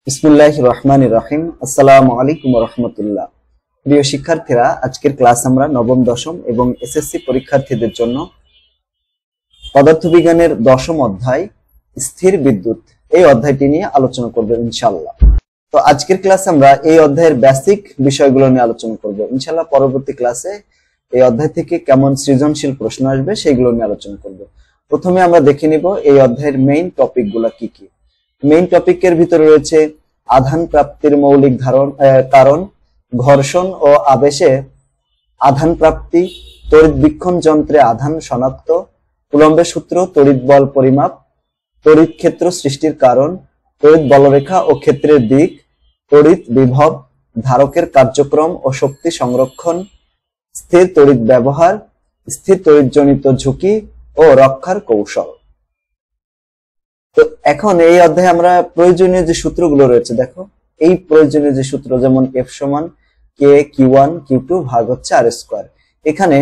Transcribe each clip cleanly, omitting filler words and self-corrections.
বিসমিল্লাহির রহমানির রহিম। আসসালামু আলাইকুম ওয়া রাহমাতুল্লাহ। প্রিয় শিক্ষার্থীরা, আজকের ক্লাস আমরা নবম, দশম এবং এসএসসি পরীক্ষার্থীদের জন্য পদার্থবিজ্ঞানের দশম অধ্যায় স্থির বিদ্যুৎ এই অধ্যায়টি নিয়ে আলোচনা করব ইনশাআল্লাহ। তো আজকের ক্লাসে আমরা এই অধ্যায়ের বেসিক বিষয়গুলো নিয়ে আলোচনা করব ইনশাআল্লাহ। পরবর্তী ক্লাসে এই অধ্যায় থেকে কেমন সৃজনশীল প্রশ্ন আসবে সেইগুলো নিয়ে আলোচনা করব। প্রথমে আমরা দেখে নিব এই অধ্যায়ের মেইন টপিকগুলো কি কি। মেইন টপিকের ভিতরে রয়েছে আধান প্রাপ্তির মৌলিক কারণ, ঘর্ষণ ও আবেশে আধান প্রাপ্তি, তড়িৎ বীক্ষণ যন্ত্রে আধান শনাক্ত, কুলম্বের সূত্র, তড়িৎ বল পরিমাপ, তড়িৎ ক্ষেত্র সৃষ্টির কারণ, তড়িৎ বলরেখা ও ক্ষেত্রের দিক, তড়িৎ বিভব, ধারকের কার্যক্রম ও শক্তি সংরক্ষণ, স্থির তড়িৎ ব্যবহার, স্থির তড়িৎজনিত ঝুঁকি ও রক্ষার কৌশল। তো এখন এই অধ্যায়ে আমরা প্রয়োজনীয় যে সূত্রগুলো রয়েছে, দেখো এই প্রয়োজনীয় যে সূত্র, যেমন এফ সমান কে কিউ1 কিউ2 ভাগ হচ্ছে আর স্কয়ার। এখানে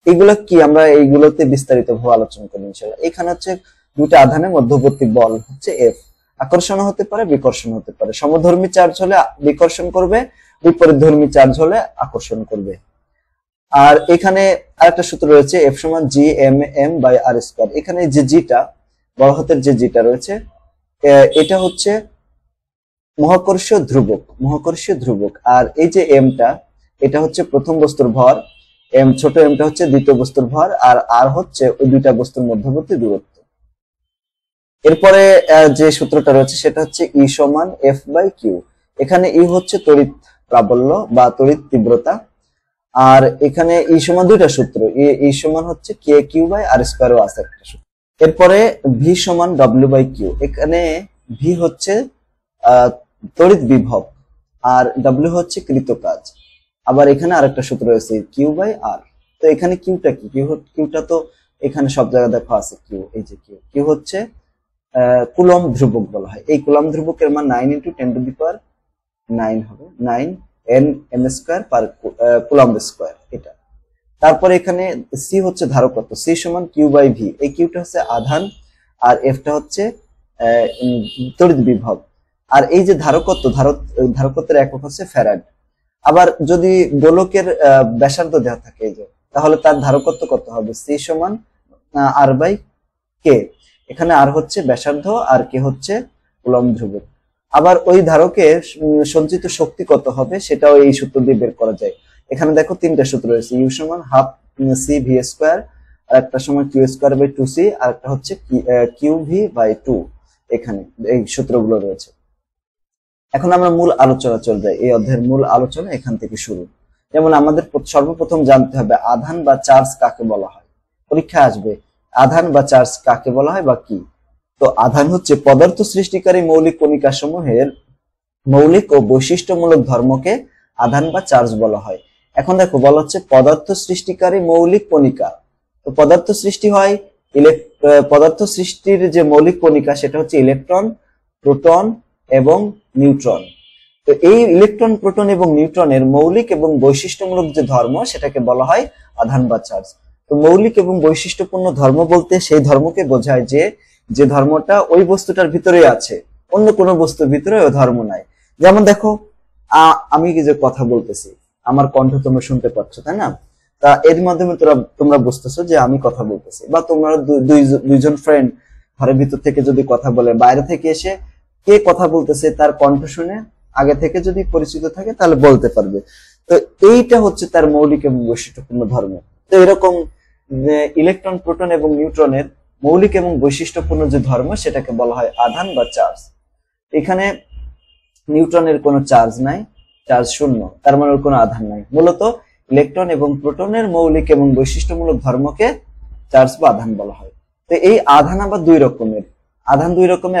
এগুলো কি আমরা এইগুলোতে বিস্তারিত ভাবে আলোচনা করব ইনশাআল্লাহ। এখানে হচ্ছে দুটো আধানের মধ্যবর্তী বল হচ্ছে এফ, আকর্ষণ হতে পারে বিকর্ষণ হতে পারে। সমধর্মী চার্জ হলে বিকর্ষণ করবে, বিপরীতধর্মী চার্জ হলে আকর্ষণ করবে। আর এখানে আরেকটা সূত্র রয়েছে এফ সমান G M M by R square. এখানে যে জিটা বড় হাতের যে জিটা রয়েছে এটা হচ্ছে মহাকর্ষীয় ধ্রুবক। আর এই যে এমটা, এটা হচ্ছে প্রথম বস্তুর ভর, এম ছোট এমটা হচ্ছে দ্বিতীয় বস্তুর ভর, আর আর হচ্ছে ওই দুইটা বস্তুর মধ্যবর্তী দূরত্ব। এরপরে যে সূত্রটা রয়েছে সেটা হচ্ছে ই সমান এফ বাই কিউ। এখানে ই হচ্ছে তড়িৎ প্রাবল্য বা তড়িৎ তীব্রতা, আর এখানে ই সমান দুইটা সূত্র, ই সমান হচ্ছে কে কিউ বাই আর স্কয়ারও আছে একটা সূত্র। এরপরে ভি সমান ডব্লিউ বাই কিউ। এখানে ভি হচ্ছে তড়িৎ বিভব আর ডব্লিউ হচ্ছে কৃত কাজ। আবার এখানে আরেকটা সূত্র রয়েছে কিউ বাই আর। তো এখানে কিউটা কি? কিউটা তো এখানে সব জায়গায় দেখা আছে কিউ, এই যে কিউ হচ্ছে কুলম্ব ধ্রুবক বলা হয়। এই কুলম্ব ধ্রুবকের মান 9 × 10⁹ হবে, 9 n m স্কয়ার পার কুলম্ব স্কয়ার এটা। তারপরে এখানে সি হচ্ছে ধারকত্ব, সি সমান কিউ বাই ভি। এই কিউটা হচ্ছে আধান আর এফটা হচ্ছে তড়িৎ বিভব। আর এই যে ধারকত্বের একক হচ্ছে ফ্যারাড। আবার যদি গোলকের ব্যাসার্ধ দেওয়া থাকে এই যে, তাহলে তার ধারকত্ব কত হবে? সি সমান আর বাই কে। এখানে আর হচ্ছে ব্যাসার্ধ আর কে হচ্ছে কুলম্ব ধ্রুবক। আবার ওই ধারকে সঞ্চিত শক্তি কত হবে সেটাও এই সূত্র দিয়ে বের করা যায়। এখানে দেখো তিনটা সূত্র রয়েছে, ইউ সমান হাফ সি ভি স্কয়ার, আর একটা সমান কিউ স্কয়ার বাই 2c, আর একটা হচ্ছে কিউ ভি বাই 2। এখানে এই সূত্রগুলো রয়েছে। এখন আমরা মূল আলোচনা চলে যাই। এই অধ্যায়ের মূল আলোচনা এখান থেকে শুরু। যেমন আমাদের সর্বপ্রথম জানতে হবে আধান বা চার্জ কাকে বলা হয়। পরীক্ষা আসবে আধান বা চার্জ কাকে বলা হয় বা কি। তো আধান হচ্ছে পদার্থ সৃষ্টিকারী মৌলিক কণিকা সমূহের মৌলিক ও বৈশিষ্ট্যমূলক ধর্মকে আধান বা চার্জ বলা হয়। এখন দেখো বলা হচ্ছে পদার্থ সৃষ্টিকারী মৌলিক কণিকা। তো পদার্থ সৃষ্টি হয়, পদার্থ সৃষ্টির যে মৌলিক কণিকা সেটা হচ্ছে ইলেকট্রন, প্রোটন এবং নিউট্রন। তো এই ইলেকট্রন, প্রোটন এবং নিউট্রনের মৌলিক এবং বৈশিষ্ট্যমূলক যে ধর্ম সেটাকে বলা হয় আধান বা চার্জ। তো মৌলিক এবং বৈশিষ্ট্যপূর্ণ ধর্ম বলতে সেই ধর্মকে বোঝায় যে ধর্মটা ওই বস্তুটার ভিতরে আছে, অন্য কোনো বস্তুর ভিতরে ওই ধর্ম নাই। যেমন দেখো আমি কি যে কথা বলতেছি, আমার কণ্ঠ তোমরা শুনতে পাচ্ছ, তাই না? তা এর মাধ্যমে তোমরা বুঝতেছো যে আমি কথা বলতেছি। বা তোমরা দুইজন ফ্রেন্ড ঘরের ভিতর থেকে যদি কথা বলে, বাইরে থেকে এসে কে কথা বলতেছে তার কণ্ঠ শুনে আগে থেকে যদি পরিচিত থাকে তাহলে বলতে পারবে। তো এইটা হচ্ছে তার মৌলিক এবং বৈশিষ্ট্যপূর্ণ ধর্ম। তো এরকম ইলেকট্রন, প্রোটন এবং নিউট্রনের মৌলিক এবং বৈশিষ্ট্যপূর্ণ যে ধর্ম সেটাকে বলা হয় আধান বা চার্জ। এখানে নিউট্রনের কোনো চার্জ নাই, চার্জ শূন্য, তার মানে কোনো আধান নাই। মূলত ইলেকট্রন এবং প্রোটনের মৌলিক এবং বৈশিষ্ট্যমূলক ধর্মকে চার্জ বা আধান বলা হয়। তো এই আধান আবার দুই রকমের,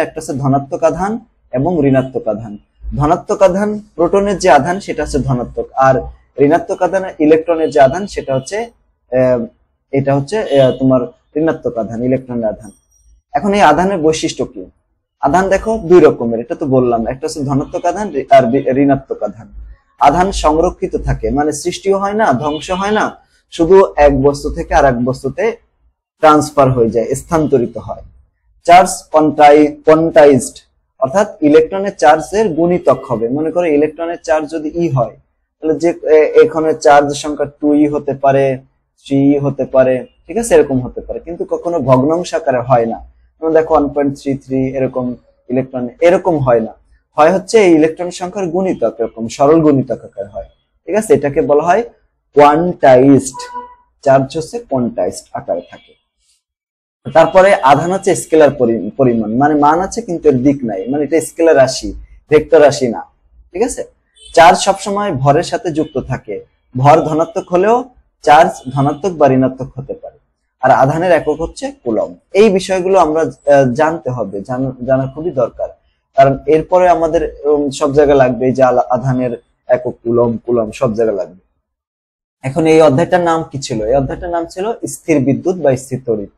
একটা হচ্ছে ধনাত্মক আধান এবং ঋণাত্মক আধান। ধনাত্মক আধান প্রোটনের যে আধান সেটা হচ্ছে ধনাত্মক, আর ঋণাত্মক আধান ইলেকট্রনের যে আধান সেটা হচ্ছে এটা হচ্ছে তোমার ঋণাত্মক আধান, ইলেকট্রনের আধান। এখন এই আধানের বৈশিষ্ট্য কি? আধান দেখো দুই রকমের, এটা তো বললাম, একটা হচ্ছে ধনাত্মক আধান আর ঋণাত্মক আধান। আধান সংরক্ষিত থাকে, মানে সৃষ্টিও হয় না, ধ্বংস হয় না, শুধু এক বস্তু থেকে আর এক বস্তুতে ট্রান্সফার হয়ে যায়, স্থানান্তরিত হয়। চার্জ কোয়ান্টাইজড অর্থাৎ ইলেকট্রনের চার্জের গুণিতক হবে। মনে করো ইলেকট্রনের চার্জ যদি ই হয়, তাহলে যে এখানে চার্জ সংখ্যা 2e হতে পারে, 3e হতে পারে, ঠিক আছে, এরকম হতে পারে, কিন্তু কখনো ভগ্নাংশ আকারে হয় না। তোমরা দেখো 1.33 এরকম ইলেকট্রন এরকম হয় না, হয় হচ্ছে এই ইলেকট্রন সংখ্যার গুণিতক, এরকম সরল গুণিতক আকারে হয়, ঠিক আছে। এটাকে বলা হয় কোয়ান্টাইজড চার্জ, হচ্ছে কোয়ান্টাইজড আকারে থাকে। তারপরে আধান হচ্ছে স্কেলার পরিমাণ, মানে মান আছে কিন্তু এর দিক নাই, মানে এটা স্কেলার রাশি, ভেক্টর রাশি না, ঠিক আছে। চার্জ সবসময় ভরের সাথে যুক্ত থাকে, ভর ধনাত্মক হলেও চার্জ ধনাত্মক বা ঋণাত্মক হতে পারে। আর আধানের একক হচ্ছে কুলম্ব। এই বিষয়গুলো আমরা জানতে হবে, জানা খুবই দরকার, কারণ এরপরে আমাদের সব জায়গায় লাগবে যে আধানের একক কুলম্ব, কুলম্ব সব জায়গায় লাগবে। এখন এই অধ্যায়টার নাম কি ছিল? এই অধ্যায়টার নাম ছিল স্থির বিদ্যুৎ বা স্থির তড়িৎ।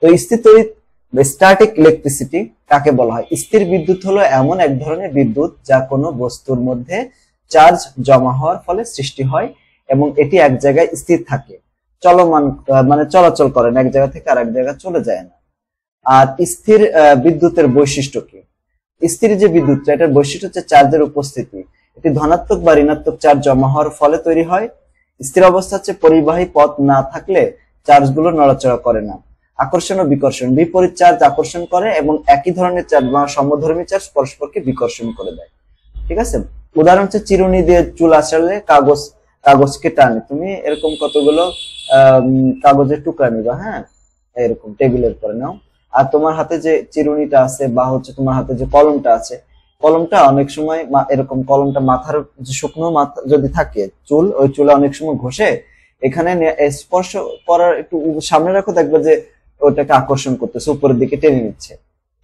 তো স্থির তড়িৎ স্ট্যাটিক ইলেকট্রিসিটি কাকে বলা হয়? স্থির বিদ্যুৎ হলো এমন এক ধরনের বিদ্যুৎ যা কোনো বস্তুর মধ্যে চার্জ জমা হওয়ার ফলে সৃষ্টি হয় এবং এটি এক জায়গায় স্থির থাকে, চলমান মানে চলাচল করে না, এক জায়গা থেকে আরেক জায়গায় চলে যায় না। আর স্থির বিদ্যুতের বৈশিষ্ট্য কি? স্থির যে বিদ্যুৎটা, এটার বৈশিষ্ট্য হচ্ছে চার্জের উপস্থিতি। এটি ধনাত্মক বা ঋণাত্মক চার্জ জমা হওয়ার ফলে তৈরি হয়। স্থির অবস্থা হচ্ছে পরিবাহী পথ না থাকলে চার্জগুলো নড়াচড়া করে না। আকর্ষণ ও বিকর্ষণ, বিপরীত চার্জ আকর্ষণ করে এবং একই ধরনের চার্জ বা সমধর্মী চার্জ পরস্পরকে বিকর্ষণ করে দেয়, ঠিক আছে। উদাহরণ হচ্ছে চিরুনি দিয়ে চুল আঁচড়ালে কাগজকে টানে। তুমি এরকম কতগুলো কাগজের টুকরা নিবা, হ্যাঁ, এরকম টেবিলের পরে নাও, আর তোমার হাতে যে চিরুনিটা আছে বা হচ্ছে তোমার হাতে যে কলমটা আছে, কলমটা অনেক সময় এরকম কলমটা মাথার শুকনো মাথা যদি থাকে চুল, ওই চুলে অনেক সময় ঘষে এখানে স্পর্শ করার একটু সামনে রাখো, দেখবে যে ওটাকে আকর্ষণ করতেছে, উপরের দিকে টেনে নিচ্ছে।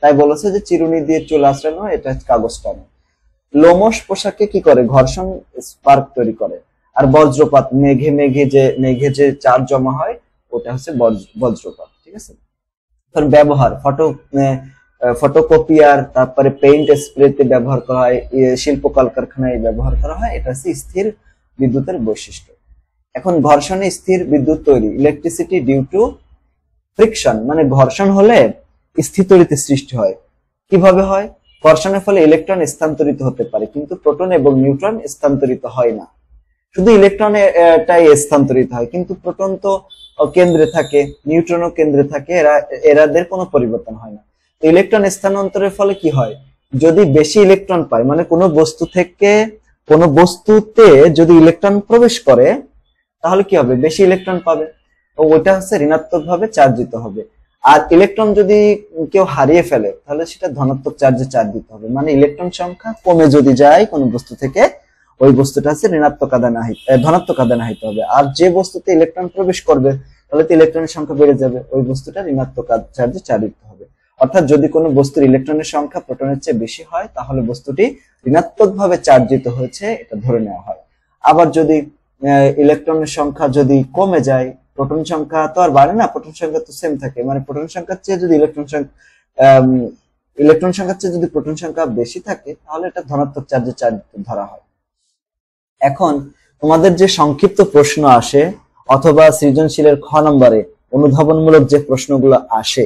তাই বলেছে যে চিরুনি দিয়ে চুল আঁচড়ানো, এটা কাগজ টানো। লোমশ পোশাকে কি করে? ঘর্ষণ স্পার্ক তৈরি করে। আর বজ্রপাত, মেঘে যে চার্জ জমা হয়, ওটা হচ্ছে বজ্রপাত, ঠিক আছে। ব্যবহার, ফটোকপিয়ার, তারপরে পেইন্ট স্প্রেতে ব্যবহার করা হয়, শিল্প কলকারখানায় ব্যবহার করা হয়। এটা হচ্ছে স্থির বিদ্যুতের বৈশিষ্ট্য। এখন ঘর্ষণে স্থির বিদ্যুৎ তৈরি, ইলেকট্রিসিটি ডিউ টু ফ্রিকশন, মানে ঘর্ষণ হলে স্থির তড়িতের সৃষ্টি হয়। কিভাবে হয়? ঘর্ষণের ফলে ইলেকট্রন স্থানান্তরিত হতে পারে, কিন্তু প্রোটন এবং নিউট্রন স্থানান্তরিত হয় না। শুধু ইলেকট্রনটাই স্থানান্তরিত হয়, কিন্তু প্রোটন তো কেন্দ্রে থাকে, নিউট্রনও কেন্দ্রে থাকে, এরাদের কোনো পরিবর্তন হয় না। তো ইলেকট্রন স্থানান্তরের ফলে কি হয়? যদি বেশি ইলেকট্রন পায়, মানে কোনো বস্তুতে যদি ইলেকট্রন প্রবেশ করে, তাহলে কি হবে? বেশি ইলেকট্রন পাবে, ওটা হচ্ছে ঋণাত্মক ভাবে চার্জিত হবে। আর ইলেকট্রন যদি কেউ হারিয়ে ফেলে, তাহলে সেটা ধনাত্মক চার্জে চার্জ দিতে হবে, মানে ইলেকট্রন সংখ্যা কমে যদি যায় কোনো বস্তু থেকে, ওই বস্তুটা হচ্ছে ধনাত্মক আধান আহিত হবে। আর যে বস্তুতে ইলেকট্রন প্রবেশ করবে, তাহলে তো ইলেকট্রনের সংখ্যা বেড়ে যাবে, ওই বস্তুটা ঋণাত্মক চার্জে চার্জিত হবে। অর্থাৎ যদি কোনো বস্তুর ইলেকট্রনের সংখ্যা প্রোটনের চেয়ে বেশি হয়, তাহলে বস্তুটি ঋণাত্মক ভাবে চার্জিত হয়েছে, এটা ধরে নেওয়া হয়। আবার যদি ইলেকট্রনের সংখ্যা যদি কমে যায়, প্রোটন সংখ্যা তো আর বাড়ে না, প্রোটন সংখ্যা তো সেম থাকে, মানে প্রোটন সংখ্যার চেয়ে যদি ইলেকট্রন সংখ্যার চেয়ে যদি প্রোটন সংখ্যা বেশি থাকে, তাহলে এটা ধনাত্মক চার্জে চার্জিত ধরা হয়। এখন তোমাদের যে সংক্ষিপ্ত প্রশ্ন আসে অথবা সৃজনশীলের খ নম্বরে অনুধাবনমূলক যে প্রশ্নগুলো আসে,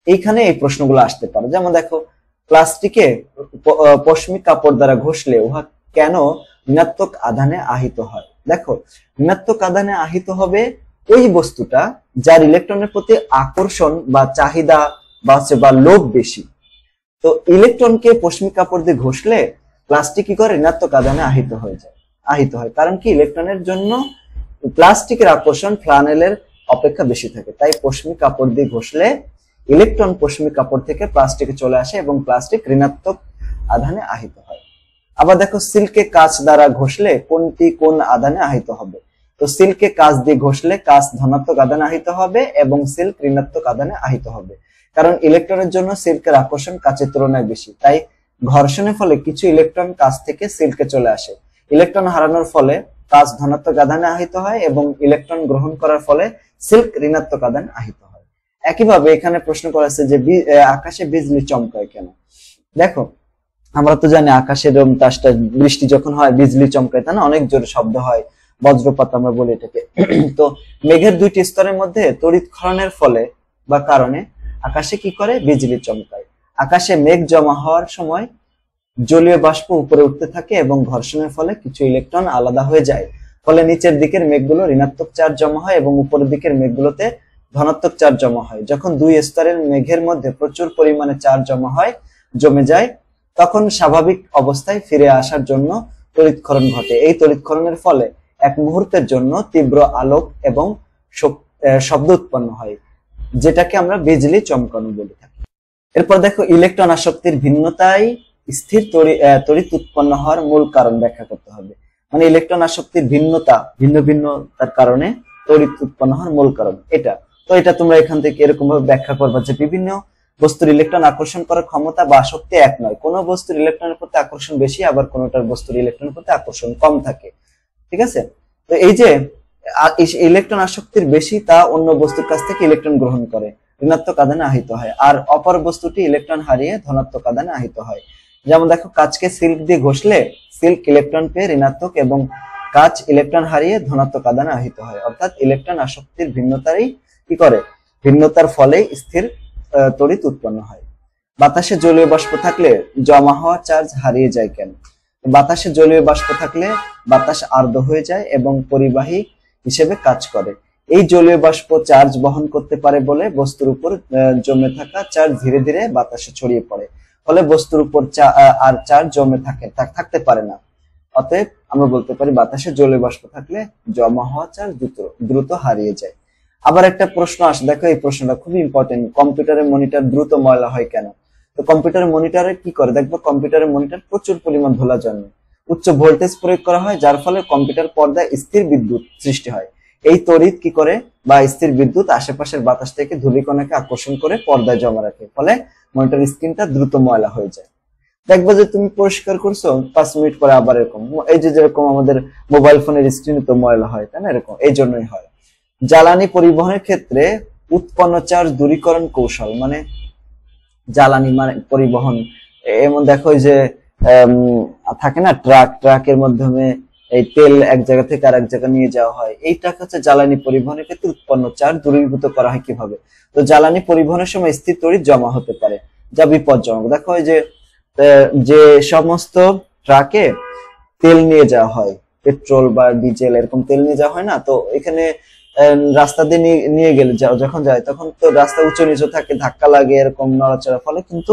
এইখানে এই প্রশ্নগুলো আসতে পারে। যেমন দেখো, প্লাস্টিকে পশমি কাপড় দ্বারা ঘষলে উহা কেন ঋণাত্মক আধানে আহিত হয়? দেখো, ঋণাত্মক আধানে আহিত হবে ওই বস্তুটা যার ইলেকট্রনের প্রতি আকর্ষণ বা চাহিদা বা লোভ বেশি। তো ইলেকট্রনকে পশমি কাপড় দিয়ে ঘষলে প্লাস্টিক কি করে? ঋণাত্মক আধানে আহিত হয়। কারণ কি? ইলেকট্রনের জন্য প্লাস্টিকের আকর্ষণ ফ্লানেলের অপেক্ষা বেশি থাকে, তাই পশমি কাপড় দিয়ে ঘষলে ইলেকট্রন পশমি কাপড় থেকে প্লাস্টিকে চলে আসে এবং প্লাস্টিক ঋণাত্মক আধানে আহিত হয়। আবার দেখো, সিল্কে কাঁচ দ্বারা ঘষলে কোনটি কোন আধানে আহিত হবে? তো সিল্কে কাঁচ দিয়ে ঘষলে কাঁচ ধনাত্মক আধানে আহিত হবে এবং সিল্ক ঋণাত্মক আধানে আহিত হবে, কারণ ইলেকট্রনের জন্য সিল্কের আকর্ষণ কাঁচের তুলনায় বেশি। তাই ঘর্ষণের ফলে কিছু ইলেকট্রন কাঁচ থেকে সিল্কে চলে আসে। ইলেকট্রন হারানোর ফলে কাঁচ ধনাত্মক আধানে আহিত হয় এবং ইলেকট্রন গ্রহণ করার ফলে সিল্ক ঋণাত্মক আধানে আহিত হয়। একইভাবে এখানে প্রশ্ন করা আছে যে আকাশে বিজলি চমকায় কেন? দেখো, আমরা তো জানি আকাশের তাসটা বৃষ্টি যখন হয় বিজলি চমকায়, তাই না? অনেক জোরে শব্দ হয়, বজ্রপাত আমরা বলি এটাকে। তো মেঘের দুইটি স্তরের মধ্যে তড়িৎ ক্ষরণের ফলে বা কারণে আকাশে কি করে? বিজলি চমকায়। আকাশে মেঘ জমা হওয়ার সময় জলীয় বাষ্প উপরে উঠতে থাকে এবং ঘর্ষণের ফলে কিছু ইলেকট্রন আলাদা হয়ে যায়, ফলে নিচের দিকের মেঘগুলো ঋণাত্মক চার্জ জমা হয় এবং উপরের দিকের মেঘগুলোতে ধনাত্মক চার্জ জমা হয়। যখন দুই স্তরের মেঘের মধ্যে প্রচুর পরিমাণে চার্জ জমে যায়, তখন স্বাভাবিক অবস্থায় ফিরে আসার জন্য তড়িৎক্ষরণ ঘটে। এই তড়িৎক্ষরণের ফলে এক মুহূর্তের জন্য তীব্র আলোক এবং শব্দ উৎপন্ন হয়, যেটাকে আমরা বিজলি চমকানো বলে থাকি। এরপর দেখো, ইলেকট্রন আসক্তির ভিন্নতায় স্থির তড়িৎ উৎপন্ন হওয়ার মূল কারণ ব্যাখ্যা করতে হবে। মানে ইলেকট্রন আসক্তির ভিন্নতার কারণে তড়িৎ উৎপন্ন হওয়ার মূল কারণ এটা। তো এটা তোমরা এখান থেকে এরকম ভাবে ব্যাখ্যা করবা যে বিভিন্ন বস্তুর ইলেকট্রন আকর্ষণ করার ক্ষমতা বা আসক্তি এক নয়। কোন বস্তুর ইলেকট্রনের প্রতি আকর্ষণ বেশি, আবার কোনটার বস্তুর ইলেকট্রনের প্রতি আকর্ষণ কম থাকে। ঠিক আছে? তো এই যে ইলেকট্রন আসক্তির বেশি, তা অন্য বস্তুর কাছ থেকে ইলেকট্রন গ্রহণ করে ঋণাত্মক আধানে আহিত হয়, আর অপর বস্তুটি ইলেকট্রন হারিয়ে ধনাত্মক আধানে আহিত হয়। যেমন দেখো, কাঁচকে সিল্ক দিয়ে ঘষলে সিল্ক ইলেকট্রন পেয়ে ঋণাত্মক এবং কাঁচ ইলেকট্রন হারিয়ে ধনাত্মক আধানে আহিত হয়। অর্থাৎ ইলেকট্রন আসক্তির ভিন্নতার ফলে স্থির তড়িৎ উৎপন্ন হয়। বাতাসে জলীয় বাষ্প থাকলে জমা হওয়া চার্জ হারিয়ে যায় কেন? বাতাসে জলীয় বাষ্প থাকলে বাতাস আর্দ্র হয়ে যায় এবং পরিবাহী হিসেবে কাজ করে। এই জলীয় বাষ্প চার্জ বহন করতে পারে বলে বস্তুর উপর জমে থাকা চার্জ ধীরে ধীরে বাতাসে ছড়িয়ে পড়ে, ফলে বস্তুর উপর আর চার্জ জমে থাকতে পারে না। অতএব আমরা বলতে পারি বাতাসে জলীয় বাষ্প থাকলে জমা হওয়া চার্জ দ্রুত হারিয়ে যায়। আবার একটা প্রশ্ন আসে, দেখো এই প্রশ্নটা খুবই ইম্পর্টেন্ট, কম্পিউটারের মনিটর দ্রুত ময়লা হয় কেন? তো কম্পিউটারের মনিটরে কি করে, দেখবো কম্পিউটারের মনিটর প্রচুর পরিমাণ ধুলা জন্মে। উচ্চ ভোল্টেজ প্রয়োগ করা হয়, যার ফলে কম্পিউটার পর্দায় স্থির বিদ্যুৎ সৃষ্টি হয়। এই তড়িৎ কি করে বা স্থির বিদ্যুৎ আশেপাশের বাতাস থেকে ধূলিকণাকে আকর্ষণ করে পর্দায় জমা রাখে, ফলে মনিটর স্ক্রিনটা দ্রুত ময়লা হয়ে যায়। দেখবো যে তুমি পরিষ্কার করছো, 5 মিনিট পরে আবার এরকম, এই যে যেরকম আমাদের মোবাইল ফোনের স্ক্রিনে তো ময়লা হয়, তাই না? এরকম এই জন্যই হয়। জ্বালানি পরিবহনের ক্ষেত্রে উৎপন্ন চার্জ দূরীকরণ কৌশল, মানে জ্বালানি মানে পরিবহন, এমন দেখো যে থাকে না ট্রাকের মাধ্যমে এই তেল এক জায়গা থেকে আরেক জায়গা নিয়ে যাওয়া হয়, এইটা হচ্ছে জ্বালানি পরিবহনের ক্ষেত্রে উৎপন্ন চার্জ দূরীভূত করা হয় কিভাবে? তো জ্বালানি পরিবহনের সময় স্থির তড়িৎ জমা হতে পারে, যা বিপজ্জনক। দেখো যে সমস্ত ট্রাকে তেল নিয়ে যাওয়া হয়, পেট্রোল বা ডিজেল এরকম তেল নিয়ে যাওয়া হয় না, তো এখানে রাস্তা দিয়ে নিয়ে গেলে যখন যায় তখন তো রাস্তা উঁচু নিচু থাকে, ধাক্কা লাগে, এরকম নড়াচড়ার ফলে কিন্তু